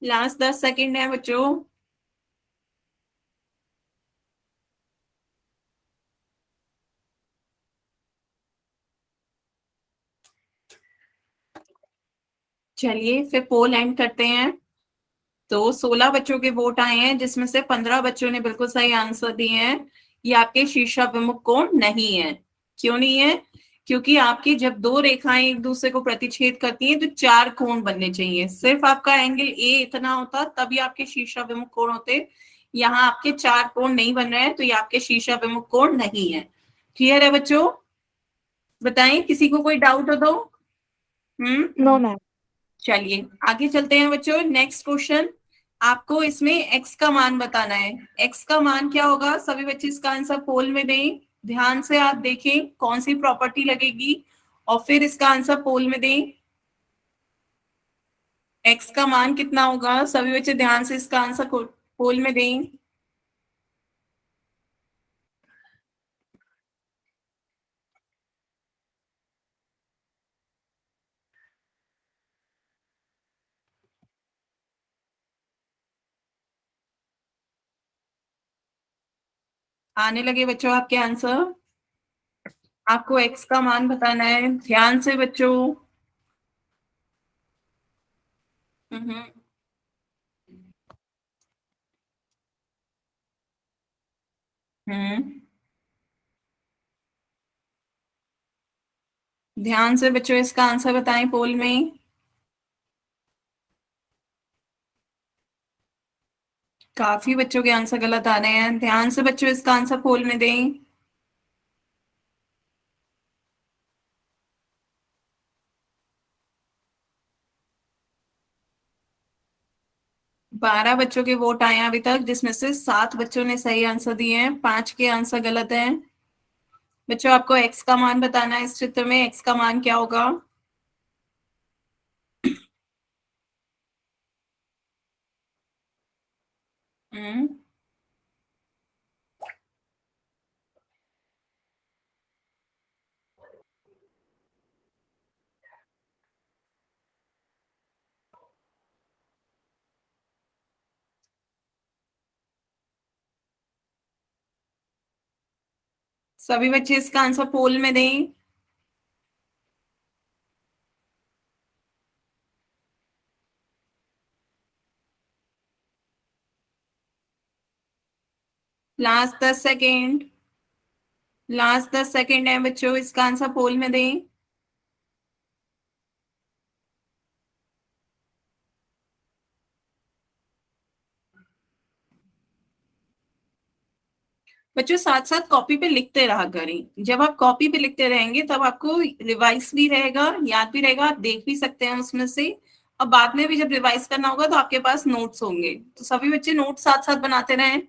लास्ट 10 सेकेंड है बच्चों। चलिए फिर पोल एंड करते हैं। तो 16 बच्चों के वोट आए हैं, जिसमें से 15 बच्चों ने बिल्कुल सही आंसर दिए हैं। ये आपके शीर्षाभिमुख कोण नहीं है। क्यों नहीं है? क्योंकि आपकी जब दो रेखाएं एक दूसरे को प्रतिच्छेद करती हैं तो चार कोण बनने चाहिए। सिर्फ आपका एंगल ए इतना होता तभी आपके शीर्षाभिमुख कोण होते। यहाँ आपके चार कोण नहीं बन रहे हैं, तो ये आपके शीर्षाभिमुख कोण नहीं है। क्लियर है बच्चों? बताएं किसी को कोई डाउट हो तो। No ma'am. चलिए आगे चलते हैं बच्चों। नेक्स्ट क्वेश्चन, आपको इसमें x का मान बताना है। x का मान क्या होगा? सभी बच्चे इसका आंसर पोल में दें। ध्यान से आप देखें कौन सी प्रॉपर्टी लगेगी, और फिर इसका आंसर पोल में दें। x का मान कितना होगा? सभी बच्चे ध्यान से इसका आंसर पोल में दें। आने लगे बच्चों आपके आंसर। आपको x का मान बताना है, ध्यान से बच्चों। हम्म। हम्म। ध्यान से बच्चों इसका आंसर बताएं पोल में। काफी बच्चों के आंसर गलत आ रहे हैं। ध्यान से बच्चों इसका आंसर पोल में दें। 12 बच्चों के वोट आए हैं अभी तक, जिसमें से 7 बच्चों ने सही आंसर दिए हैं, 5 के आंसर गलत हैं। बच्चों आपको x का मान बताना है इस चित्र में, x का मान क्या होगा? हम्म सभी बच्चे इसका आंसर पोल में दें। लास्ट 10 सेकेंड, लास्ट 10 सेकेंड है बच्चों, इसका आंसर पोल में दें। बच्चों साथ साथ कॉपी पे लिखते रहा करें। जब आप कॉपी पे लिखते रहेंगे तब आपको रिवाइज भी रहेगा, याद भी रहेगा, आप देख भी सकते हैं उसमें से। और बाद में भी जब रिवाइज करना होगा तो आपके पास नोट्स होंगे, तो सभी बच्चे नोट साथ साथ बनाते रहें।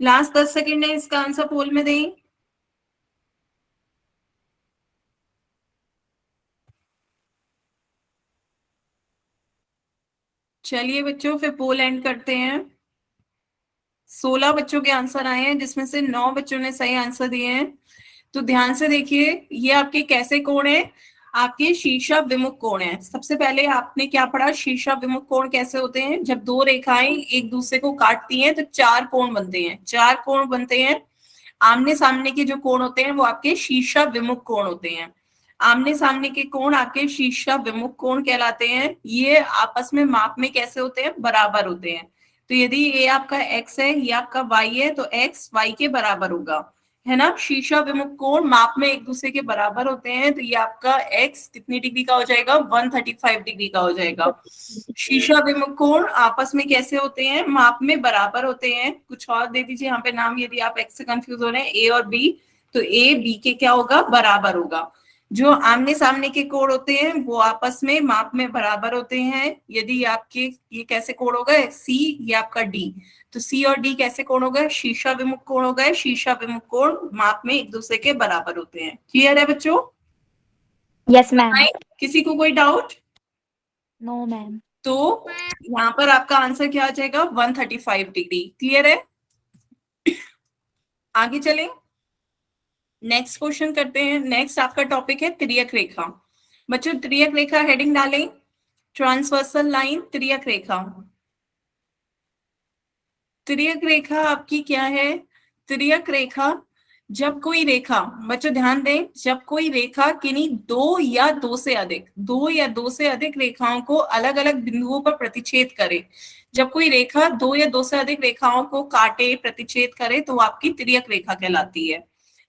लास्ट 10 सेकेंड है, इसका आंसर पोल में दें। चलिए बच्चों फिर पोल एंड करते हैं। 16 बच्चों के आंसर आए हैं, जिसमें से 9 बच्चों ने सही आंसर दिए हैं। तो ध्यान से देखिए, ये आपके कैसे कोण है? आपके शीर्ष विमुख कोण है। सबसे पहले आपने क्या पढ़ा? शीर्ष विमुख कोण कैसे होते हैं? जब दो रेखाएं एक दूसरे को काटती हैं तो 4 कोण बनते हैं, 4 कोण बनते हैं। आमने सामने के जो कोण होते हैं वो आपके शीर्ष विमुख कोण होते हैं। आमने सामने के कोण आपके शीर्ष विमुख कोण कहलाते हैं। ये आपस में माप में कैसे होते हैं? बराबर होते हैं। तो यदि ये आपका x है, ये आपका y है, तो x y के बराबर होगा, है ना। शीर्ष विमुख कोण माप में एक दूसरे के बराबर होते हैं, तो ये आपका x कितनी डिग्री का हो जाएगा? 135 डिग्री का हो जाएगा। शीर्ष विमुख कोण आपस में कैसे होते हैं? माप में बराबर होते हैं। कुछ और दे दीजिए यहाँ पे नाम, यदि आप x से कंफ्यूज हो रहे हैं, a और b, तो a b के क्या होगा? बराबर होगा। जो आमने सामने के कोण होते हैं वो आपस में माप में बराबर होते हैं। यदि आपके ये कैसे कोण हो गए? C, ये आपका D, तो C और D कैसे कोण हो गए? शीर्ष विमुख कोण हो गए। शीर्ष विमुख कोण माप में एक दूसरे के बराबर होते हैं। क्लियर है बच्चों? Yes ma'am. किसी को कोई डाउट? No ma'am. तो यहाँ पर आपका आंसर क्या आ जाएगा? 135 डिग्री। क्लियर है? आगे चलें, नेक्स्ट क्वेश्चन करते हैं। नेक्स्ट आपका टॉपिक है त्रियक रेखा। बच्चों त्रियक रेखा हेडिंग डालें, ट्रांसवर्सल लाइन, त्रियक रेखा। त्रियक रेखा आपकी क्या है? त्रियक रेखा, जब कोई रेखा, बच्चों ध्यान दें, जब कोई रेखा किन्हीं दो या दो से अधिक रेखाओं को अलग अलग बिंदुओं पर प्रतिच्छेद करे। जब कोई रेखा दो या दो से अधिक रेखाओं को काटे, प्रतिच्छेद करे, तो वो आपकी त्रियक रेखा कहलाती है।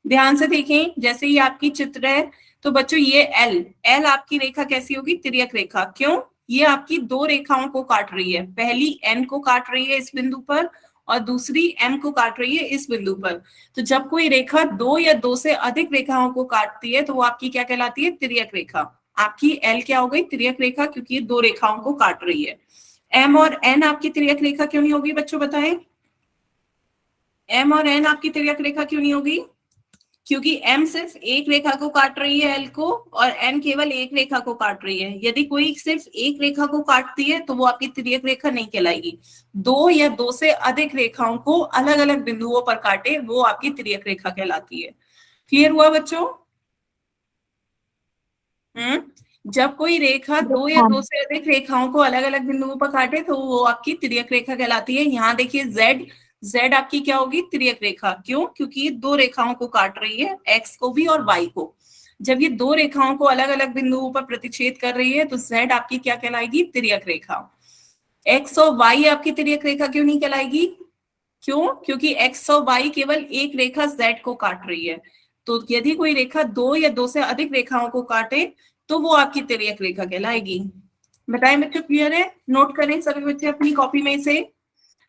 ध्यान से देखें, जैसे ये आपकी चित्र है, तो बच्चों ये एल आपकी रेखा कैसी होगी? त्रियक रेखा। क्यों? ये आपकी दो रेखाओं को काट रही है। पहली एन को काट रही है इस बिंदु पर, और दूसरी एम को काट रही है इस बिंदु पर। तो जब कोई रेखा दो या दो से अधिक रेखाओं को काटती है तो वो आपकी क्या कहलाती है? त्रियक रेखा। आपकी एल क्या हो गई? त्रियक रेखा, क्योंकि ये दो रेखाओं को काट रही है। एम और एन आपकी त्रियक रेखा क्यों नहीं होगी बच्चों? बताएं, एम और एन आपकी त्रियक रेखा क्यों नहीं होगी? क्योंकि m सिर्फ एक रेखा को काट रही है l को, और n केवल एक रेखा को काट रही है। यदि कोई सिर्फ एक रेखा को काटती है तो वो आपकी त्रियक रेखा नहीं कहलाएगी। दो या दो से अधिक रेखाओं को अलग अलग बिंदुओं पर काटे, वो आपकी त्रियक रेखा कहलाती है। क्लियर हुआ बच्चों? जब कोई रेखा दो या दो से अधिक रेखाओं को अलग अलग बिंदुओं पर काटे तो वो आपकी त्रियक रेखा कहलाती है। यहाँ देखिए z आपकी क्या होगी? त्रियक रेखा। क्यों? क्योंकि ये दो रेखाओं को काट रही है, x को भी और y को। जब ये दो रेखाओं को अलग अलग बिंदुओं पर प्रतिच्छेद कर रही है तो z आपकी क्या कहलाएगी? त्रियक रेखा। x और y आपकी त्रियक रेखा क्यों नहीं कहलाएगी? क्यों? क्योंकि x और y केवल एक रेखा z को काट रही है। तो यदि कोई रेखा दो या दो से अधिक रेखाओं को काटे तो वो आपकी त्रियक रेखा कहलाएगी। बताएं बच्चों, क्लियर है? नोट करें सभी बच्चे अपनी कॉपी में, इसे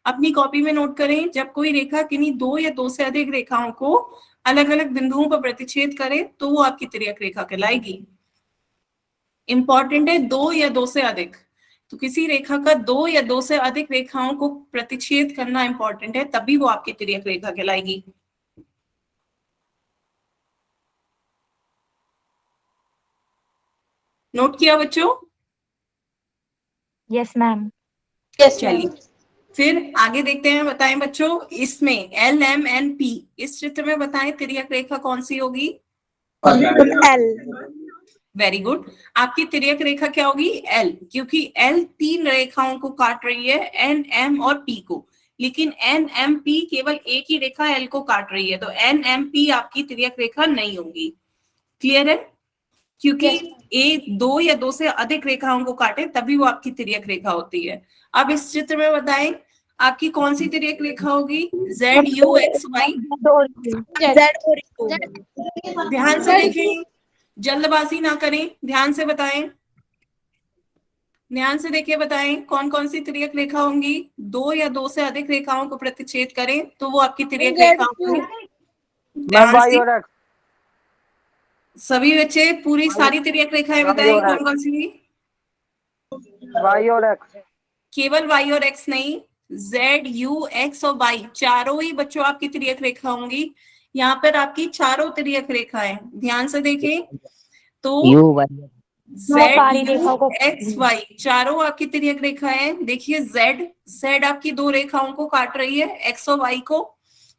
अपनी कॉपी में नोट करें। जब कोई रेखा किन्हीं दो या दो से अधिक रेखाओं को अलग अलग बिंदुओं पर प्रतिच्छेद करे तो वो आपकी त्रियक रेखा कहलाएगी। इंपॉर्टेंट है, दो या दो से अधिक। तो किसी रेखा का दो या दो से अधिक रेखाओं को प्रतिच्छेद करना इंपॉर्टेंट है, तभी वो आपकी तिर्यक रेखा कहलाएगी। नोट किया बच्चों? Yes, ma'am. चलिए फिर आगे देखते हैं। बताएं बच्चों, इसमें एल एम एन पी, इस चित्र में बताएं तिर्यक रेखा कौन सी होगी? L. Very good. आपकी तिर्यक रेखा क्या होगी? एल, क्योंकि एल तीन रेखाओं को काट रही है, एन एम और पी को, लेकिन एन एम पी केवल एक ही रेखा एल को काट रही है, तो एन एम पी आपकी तिर्यक रेखा नहीं होगी। क्लियर है? क्योंकि एक दो या दो से अधिक रेखाओं को काटे तभी वो आपकी तिर्यक रेखा होती है। अब इस चित्र में बताएं आपकी कौन सी तिर्यक रेखा होगी? Z U X Y. Z और U. ध्यान से देखें, जल्दबाजी ना करें, ध्यान से बताएं, ध्यान से देखिए, बताएं कौन कौन सी तिर्यक रेखा होंगी? दो या दो से अधिक रेखाओं को प्रतिच्छेद करें तो वो आपकी तिर्यक रेखा होगी। ध्यान से सभी बच्चे पूरी सारी तिर्यक रेखाएं बताएं कौन कौन सी? वाई और एक्स। केवल y और x नहीं, z, u, x और y चारों ही बच्चों आपकी तिर्यक रेखा होंगी। यहाँ पर आपकी चारों तिर्यक रेखाएं, ध्यान से देखें तो यू वाई। z, सारी u, रेखाओं को x, y चारों आपकी तिर्यक रेखाएं। देखिए z आपकी दो रेखाओं को काट रही है, x और y को,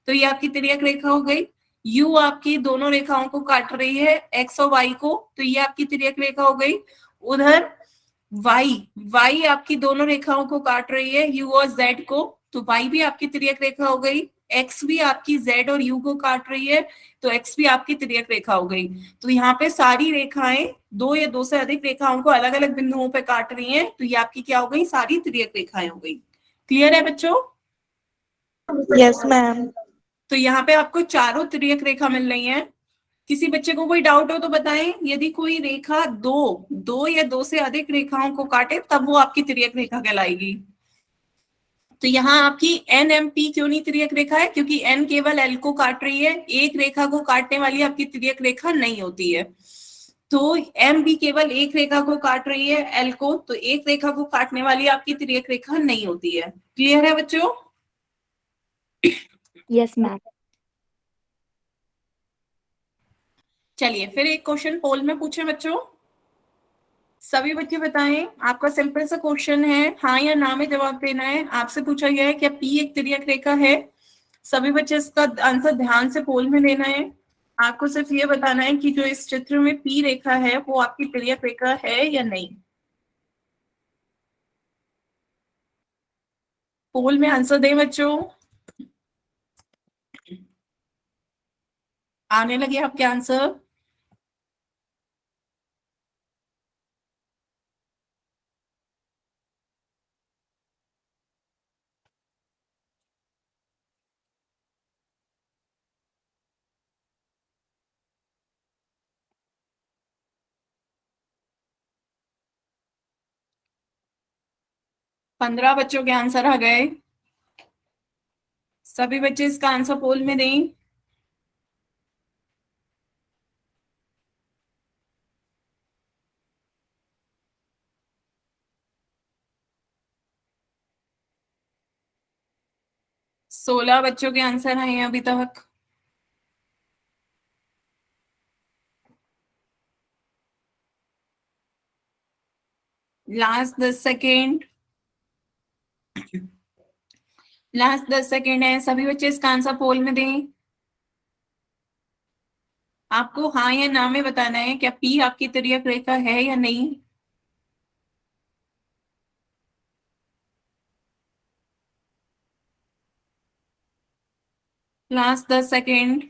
तो ये आपकी तिर्यक रेखा हो गई। u आपकी दोनों रेखाओं को काट रही है, x और y को, तो ये आपकी तिर्यक रेखा हो गई। उधर y आपकी दोनों रेखाओं को काट रही है, u और z को, तो y भी आपकी तिर्यक रेखा हो गई। x भी आपकी z और u को काट रही है, तो x भी आपकी तिर्यक रेखा हो गई। तो यहाँ पे सारी रेखाएं दो या दो से अधिक रेखाओं को अलग अलग बिंदुओं पे काट रही हैं, तो ये आपकी क्या हो गई? सारी तिर्यक रेखाएं हो गई। क्लियर है बच्चों? Yes, ma'am. तो यहाँ पे आपको चारों तिर्यक रेखा मिल रही हैं। किसी बच्चे को कोई डाउट हो तो बताएं। यदि कोई रेखा दो या दो से अधिक रेखाओं को काटे तब वो आपकी तिर्यक रेखा कहलाएगी। तो यहाँ आपकी एन एम पी क्यों नहीं तिर्यक रेखा है? क्योंकि एन केवल एल को काट रही है, एक रेखा को काटने वाली आपकी तिर्यक रेखा नहीं होती है। तो एम भी केवल एक रेखा को काट रही है, एल को, तो एक रेखा को काटने वाली आपकी तिर्यक रेखा नहीं होती है। क्लियर है बच्चों? Yes, ma'am. चलिए फिर एक क्वेश्चन पोल में पूछे बच्चों, सभी बच्चे बताएं। आपका सिंपल सा क्वेश्चन है, हाँ या ना में जवाब देना है। आपसे पूछा गया है क्या पी एक तिर्यक रेखा है? सभी बच्चे इसका आंसर ध्यान से पोल में देना है। आपको सिर्फ ये बताना है कि जो इस चित्र में पी रेखा है वो आपकी तिर्यक रेखा है या नहीं। पोल में आंसर दें बच्चों। आने लगे आपके आंसर। पंद्रह बच्चों के आंसर आ गए। सभी बच्चे इसका आंसर पोल में दें। सोलह बच्चों के आंसर आए हैं अभी तक। लास्ट 10 सेकेंड, लास्ट 10 सेकेंड है। सभी बच्चे इसका आंसर पोल में दें। आपको हाँ या ना में बताना है क्या पी आपकी तिर्यक रेखा है या नहीं। Last 10 second.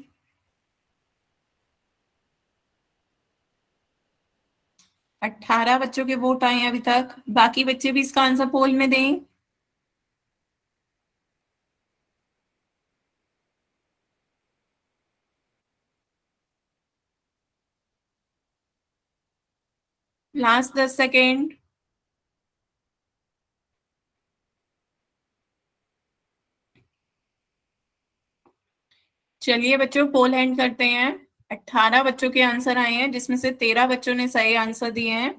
18 बच्चों के वोट आए हैं अभी तक। बाकी बच्चे भी इसका आंसर पोल में दें। Last 10 second. चलिए बच्चों पोल एंड करते हैं। 18 बच्चों के आंसर आए हैं जिसमें से 13 बच्चों ने सही आंसर दिए हैं।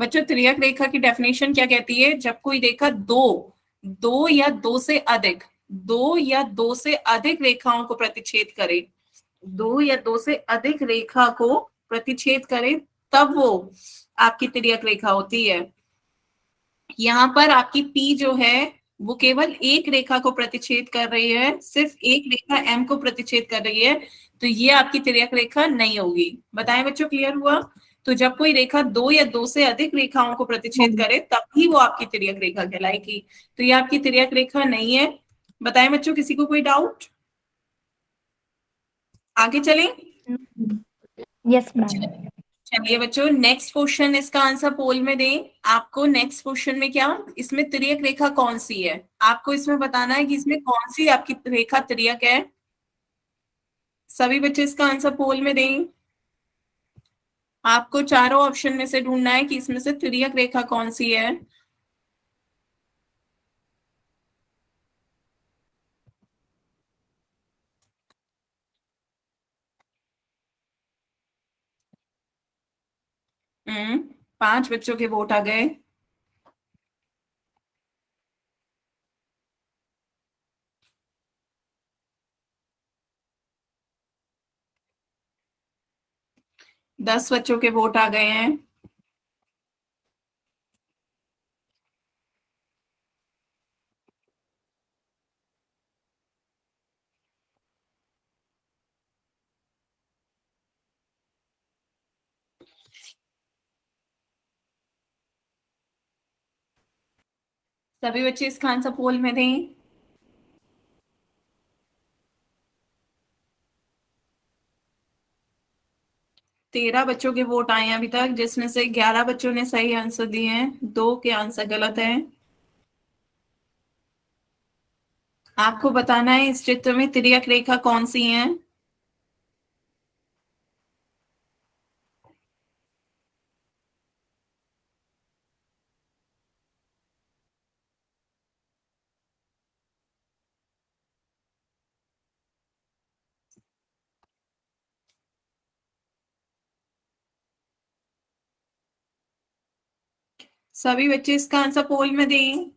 बच्चों तिर्यक रेखा की डेफिनेशन क्या कहती है? जब कोई रेखा दो या दो से अधिक, दो या दो से अधिक रेखाओं को प्रतिच्छेद करे, दो या दो से अधिक रेखा को प्रतिच्छेद करे, तब वो आपकी तिर्यक रेखा होती है। यहाँ पर आपकी P जो है वो केवल एक रेखा को प्रतिच्छेद कर रही है, सिर्फ एक रेखा M को प्रतिच्छेद कर रही है, तो ये आपकी तिर्यक रेखा नहीं होगी। बताएं बच्चों, क्लियर हुआ? तो जब कोई रेखा दो या दो से अधिक रेखाओं को प्रतिच्छेद करे तभी वो आपकी तिर्यक रेखा कहलाएगी। तो ये आपकी तिर्यक रेखा नहीं है। बताएं बच्चों, किसी को कोई डाउट? आगे चलें। Yes ma'am. चलिए बच्चों, नेक्स्ट क्वेश्चन, इसका आंसर पोल में दें। आपको नेक्स्ट क्वेश्चन में क्या, इसमें तिर्यक रेखा कौन सी है, आपको इसमें बताना है कि इसमें कौन सी आपकी रेखा तिर्यक है। सभी बच्चे इसका आंसर पोल में दें। आपको चारों ऑप्शन में से ढूंढना है कि इसमें से तिर्यक रेखा कौन सी है। हम्म, 5 बच्चों के वोट आ गए। दस बच्चों के वोट आ गए हैं। सभी बच्चे इसका आंसर पोल में दें। 13 बच्चों के वोट आए हैं अभी तक, जिसमें से 11 बच्चों ने सही आंसर दिए हैं, 2 के आंसर गलत है। आपको बताना है इस चित्र में तिर्यक रेखा कौन सी है। सभी बच्चे इसका आंसर पोल में दें।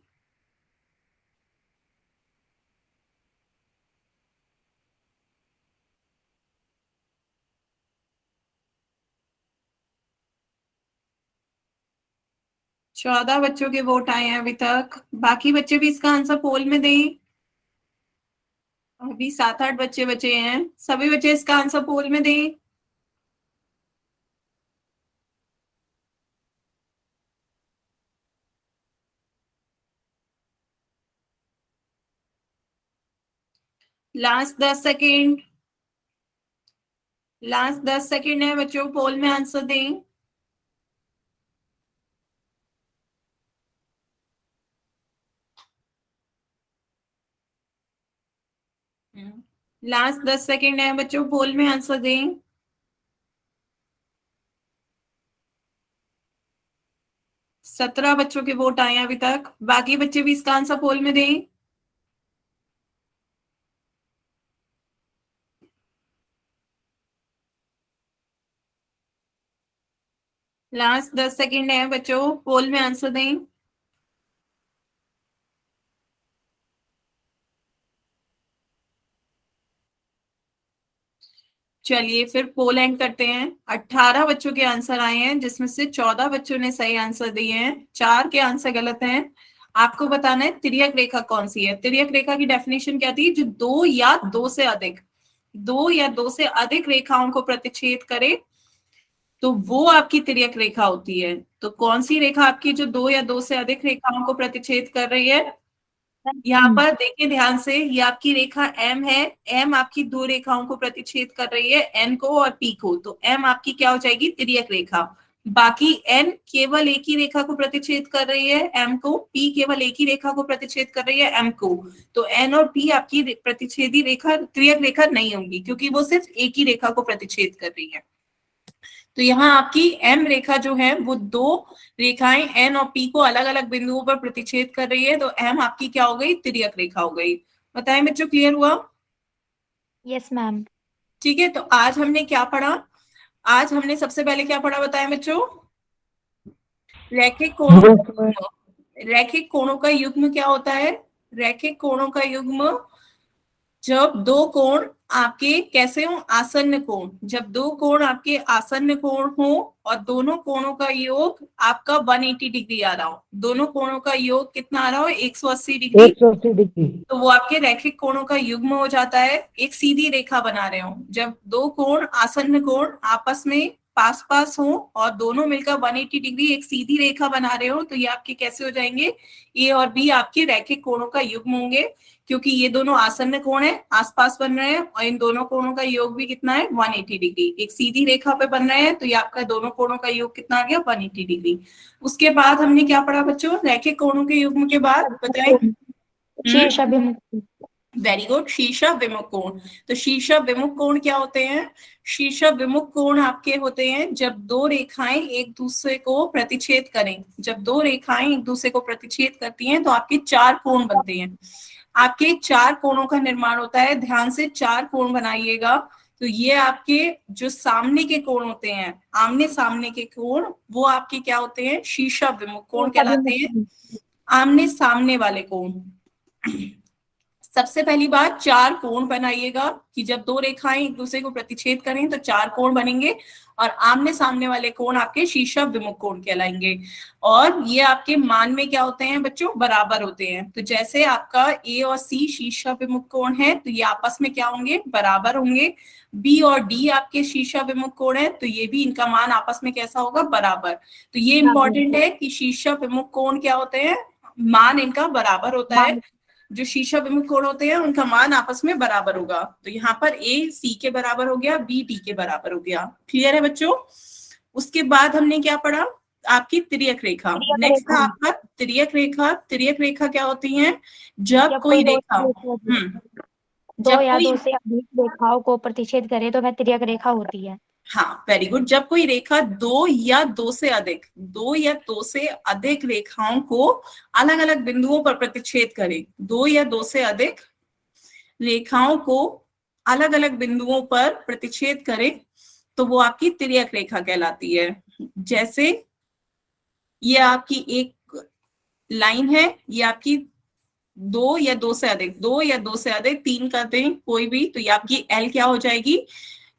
चौदह बच्चों के वोट आए हैं अभी तक, बाकी बच्चे भी इसका आंसर पोल में दें। अभी 7-8 बच्चे बचे हैं, सभी बच्चे इसका आंसर पोल में दें। लास्ट 10 सेकेंड, लास्ट 10 सेकेंड है बच्चों, पोल में आंसर दें। लास्ट 10 सेकेंड है बच्चों, पोल में आंसर दें। 17 बच्चों के वोट आए हैं अभी तक, बाकी बच्चे भी इसका आंसर पोल में दें। लास्ट 10 सेकेंड है बच्चों, पोल में आंसर दें। चलिए फिर पोल एंड करते हैं। 18 बच्चों के आंसर आए हैं, जिसमें से 14 बच्चों ने सही आंसर दिए हैं, 4 के आंसर गलत हैं। आपको बताना है तिर्यक रेखा कौन सी है। तिर्यक रेखा की डेफिनेशन क्या थी? जो दो या दो से अधिक, दो या दो से अधिक रेखाओं को प्रतिच्छेद करे तो वो आपकी तिर्यक रेखा होती है। तो कौन सी रेखा आपकी जो दो या दो से अधिक रेखाओं को प्रतिच्छेद कर रही है? यहाँ पर देखिए ध्यान से, ये आपकी रेखा M है, M आपकी दो रेखाओं को प्रतिच्छेद कर रही है, N को और P को, तो M आपकी क्या हो जाएगी? तिर्यक रेखा। बाकी N केवल एक ही रेखा को प्रतिच्छेद कर रही है, M को, P केवल एक ही रेखा को प्रतिच्छेद कर रही है, M को, तो N और P आपकी प्रतिच्छेदी रेखा तिर्यक रेखा नहीं होंगी, क्योंकि वो सिर्फ एक ही रेखा को प्रतिच्छेद कर रही है। तो यहाँ आपकी M रेखा जो है वो दो रेखाएं N और P को अलग अलग बिंदुओं पर प्रतिच्छेद कर रही है, तो M आपकी क्या हो गई? तिर्यक रेखा हो गई। बताएं बच्चों, क्लियर हुआ? Yes ma'am. ठीक है, तो आज हमने क्या पढ़ा? आज हमने सबसे पहले क्या पढ़ा, बताएं बच्चों? रैखिक कोणों Yes, का ma'am. युग्म। रैखिक कोणों का युग्म क्या होता है? रैखिक कोणों का युग्म जब दो कोण आपके कैसे हो? आसन्न कोण। जब दो कोण आपके आसन्न कोण हो और दोनों कोणों का योग आपका 180 डिग्री आ रहा हो, दोनों कोणों का योग कितना आ रहा हो? 180 डिग्री, 180 डिग्री। तो वो आपके रैखिक कोणों का युग्म हो जाता है। एक सीधी रेखा बना रहे हो, जब दो कोण आसन्न कोण आपस में पास पास हो और दोनों मिलकर 180 डिग्री एक सीधी रेखा बना रहे हो, तो ये आपके कैसे हो जाएंगे? ए और बी आपके रैखिक कोणों का युग्म होंगे, क्योंकि ये दोनों आसन्न कोण है, आसपास बन रहे हैं, और इन दोनों कोणों का योग भी कितना है? 180 डिग्री। एक सीधी रेखा पे बन रहे हैं, तो ये आपका दोनों कोणों का योग कितना आ गया? 180 डिग्री। उसके बाद हमने क्या पढ़ा बच्चों? रैखिक कोणों के युग्म के बाद बताएं। शीर्षाभिमुख कोण। वेरी गुड, शीर्ष विमुख कोण। तो शीर्ष विमुख कोण क्या होते हैं? शीर्ष विमुख कोण आपके होते हैं जब दो रेखाएं एक दूसरे को प्रतिच्छेद करें। जब दो रेखाएं एक दूसरे को प्रतिच्छेद करती हैं तो आपके चार कोण बनते हैं। आपके चार कोणों का निर्माण होता है। ध्यान से चार कोण बनाइएगा। तो ये आपके जो सामने के कोण होते हैं, आमने सामने के कोण, वो आपके क्या होते हैं? शीर्ष विमुख कोण कहलाते हैं। आमने सामने वाले कोण। सबसे पहली बात, चार कोण बनाइएगा कि जब दो रेखाएं एक दूसरे को प्रतिच्छेद करें तो चार कोण बनेंगे, और आमने सामने वाले कोण आपके शीर्ष विमुख कोण कहलाएंगे। और ये आपके मान में क्या होते हैं बच्चों? बराबर होते हैं। तो जैसे आपका ए और सी शीर्ष विमुख कोण है, तो ये आपस में क्या होंगे? बराबर होंगे। बी और डी आपके शीर्ष विमुख कोण है, तो ये भी इनका मान आपस में कैसा होगा? बराबर। तो ये इंपॉर्टेंट है कि शीर्ष विमुख कोण क्या होते हैं? मान इनका बराबर होता है। जो शीर्ष विमुख कोण होते हैं उनका मान आपस में बराबर होगा। तो यहाँ पर ए सी के बराबर हो गया, बी डी के बराबर हो गया। क्लियर है बच्चों? उसके बाद हमने क्या पढ़ा? आपकी तिर्यक रेखा। नेक्स्ट था आपका तिर्यक रेखा। तिर्यक रेखा क्या होती है? जब कोई रेखा दो या दो से अधिक रेखाओं को प्रतिच्छेद करे तो वह तिर्यक रेखा होती है। हाँ, वेरी गुड। जब कोई रेखा दो या दो से अधिक रेखाओं को अलग अलग बिंदुओं पर प्रतिच्छेद करे, दो या दो से अधिक रेखाओं को अलग अलग बिंदुओं पर प्रतिच्छेद करे, तो वो आपकी तिर्यक रेखा कहलाती है। जैसे ये आपकी एक लाइन है, ये आपकी दो या दो से अधिक, तीन कर दें कोई भी, तो ये आपकी एल क्या हो जाएगी?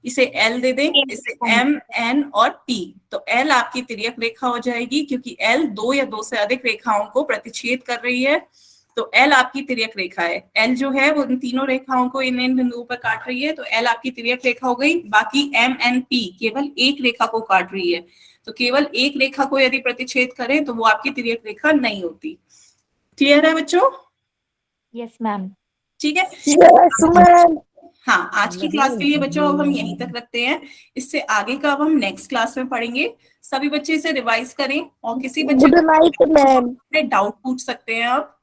इसे एल दे दें, इसे एम एन और पी, तो एल आपकी तिर्यक रेखा हो जाएगी, क्योंकि एल दो या दो से अधिक रेखाओं को प्रतिच्छेद कर रही है। तो एल आपकी तिर्यक रेखा है। एल जो है वो इन तीनों रेखाओं को इन बिंदुओं पर काट रही है, तो एल आपकी तिर्यक रेखा हो गई। बाकी एम एन पी केवल एक रेखा को काट रही है, तो केवल एक रेखा को यदि प्रतिच्छेद करें तो वो आपकी तिर्यक रेखा नहीं होती। क्लियर है बच्चों? Yes ma'am. ठीक है। Yes, ma'am. हाँ, आज की क्लास के लिए बच्चों अब हम यहीं तक रखते हैं। इससे आगे का अब हम नेक्स्ट क्लास में पढ़ेंगे। सभी बच्चे इसे रिवाइज करें, और किसी बच्चे Good night, ma'am. को डाउट पूछ सकते हैं आप।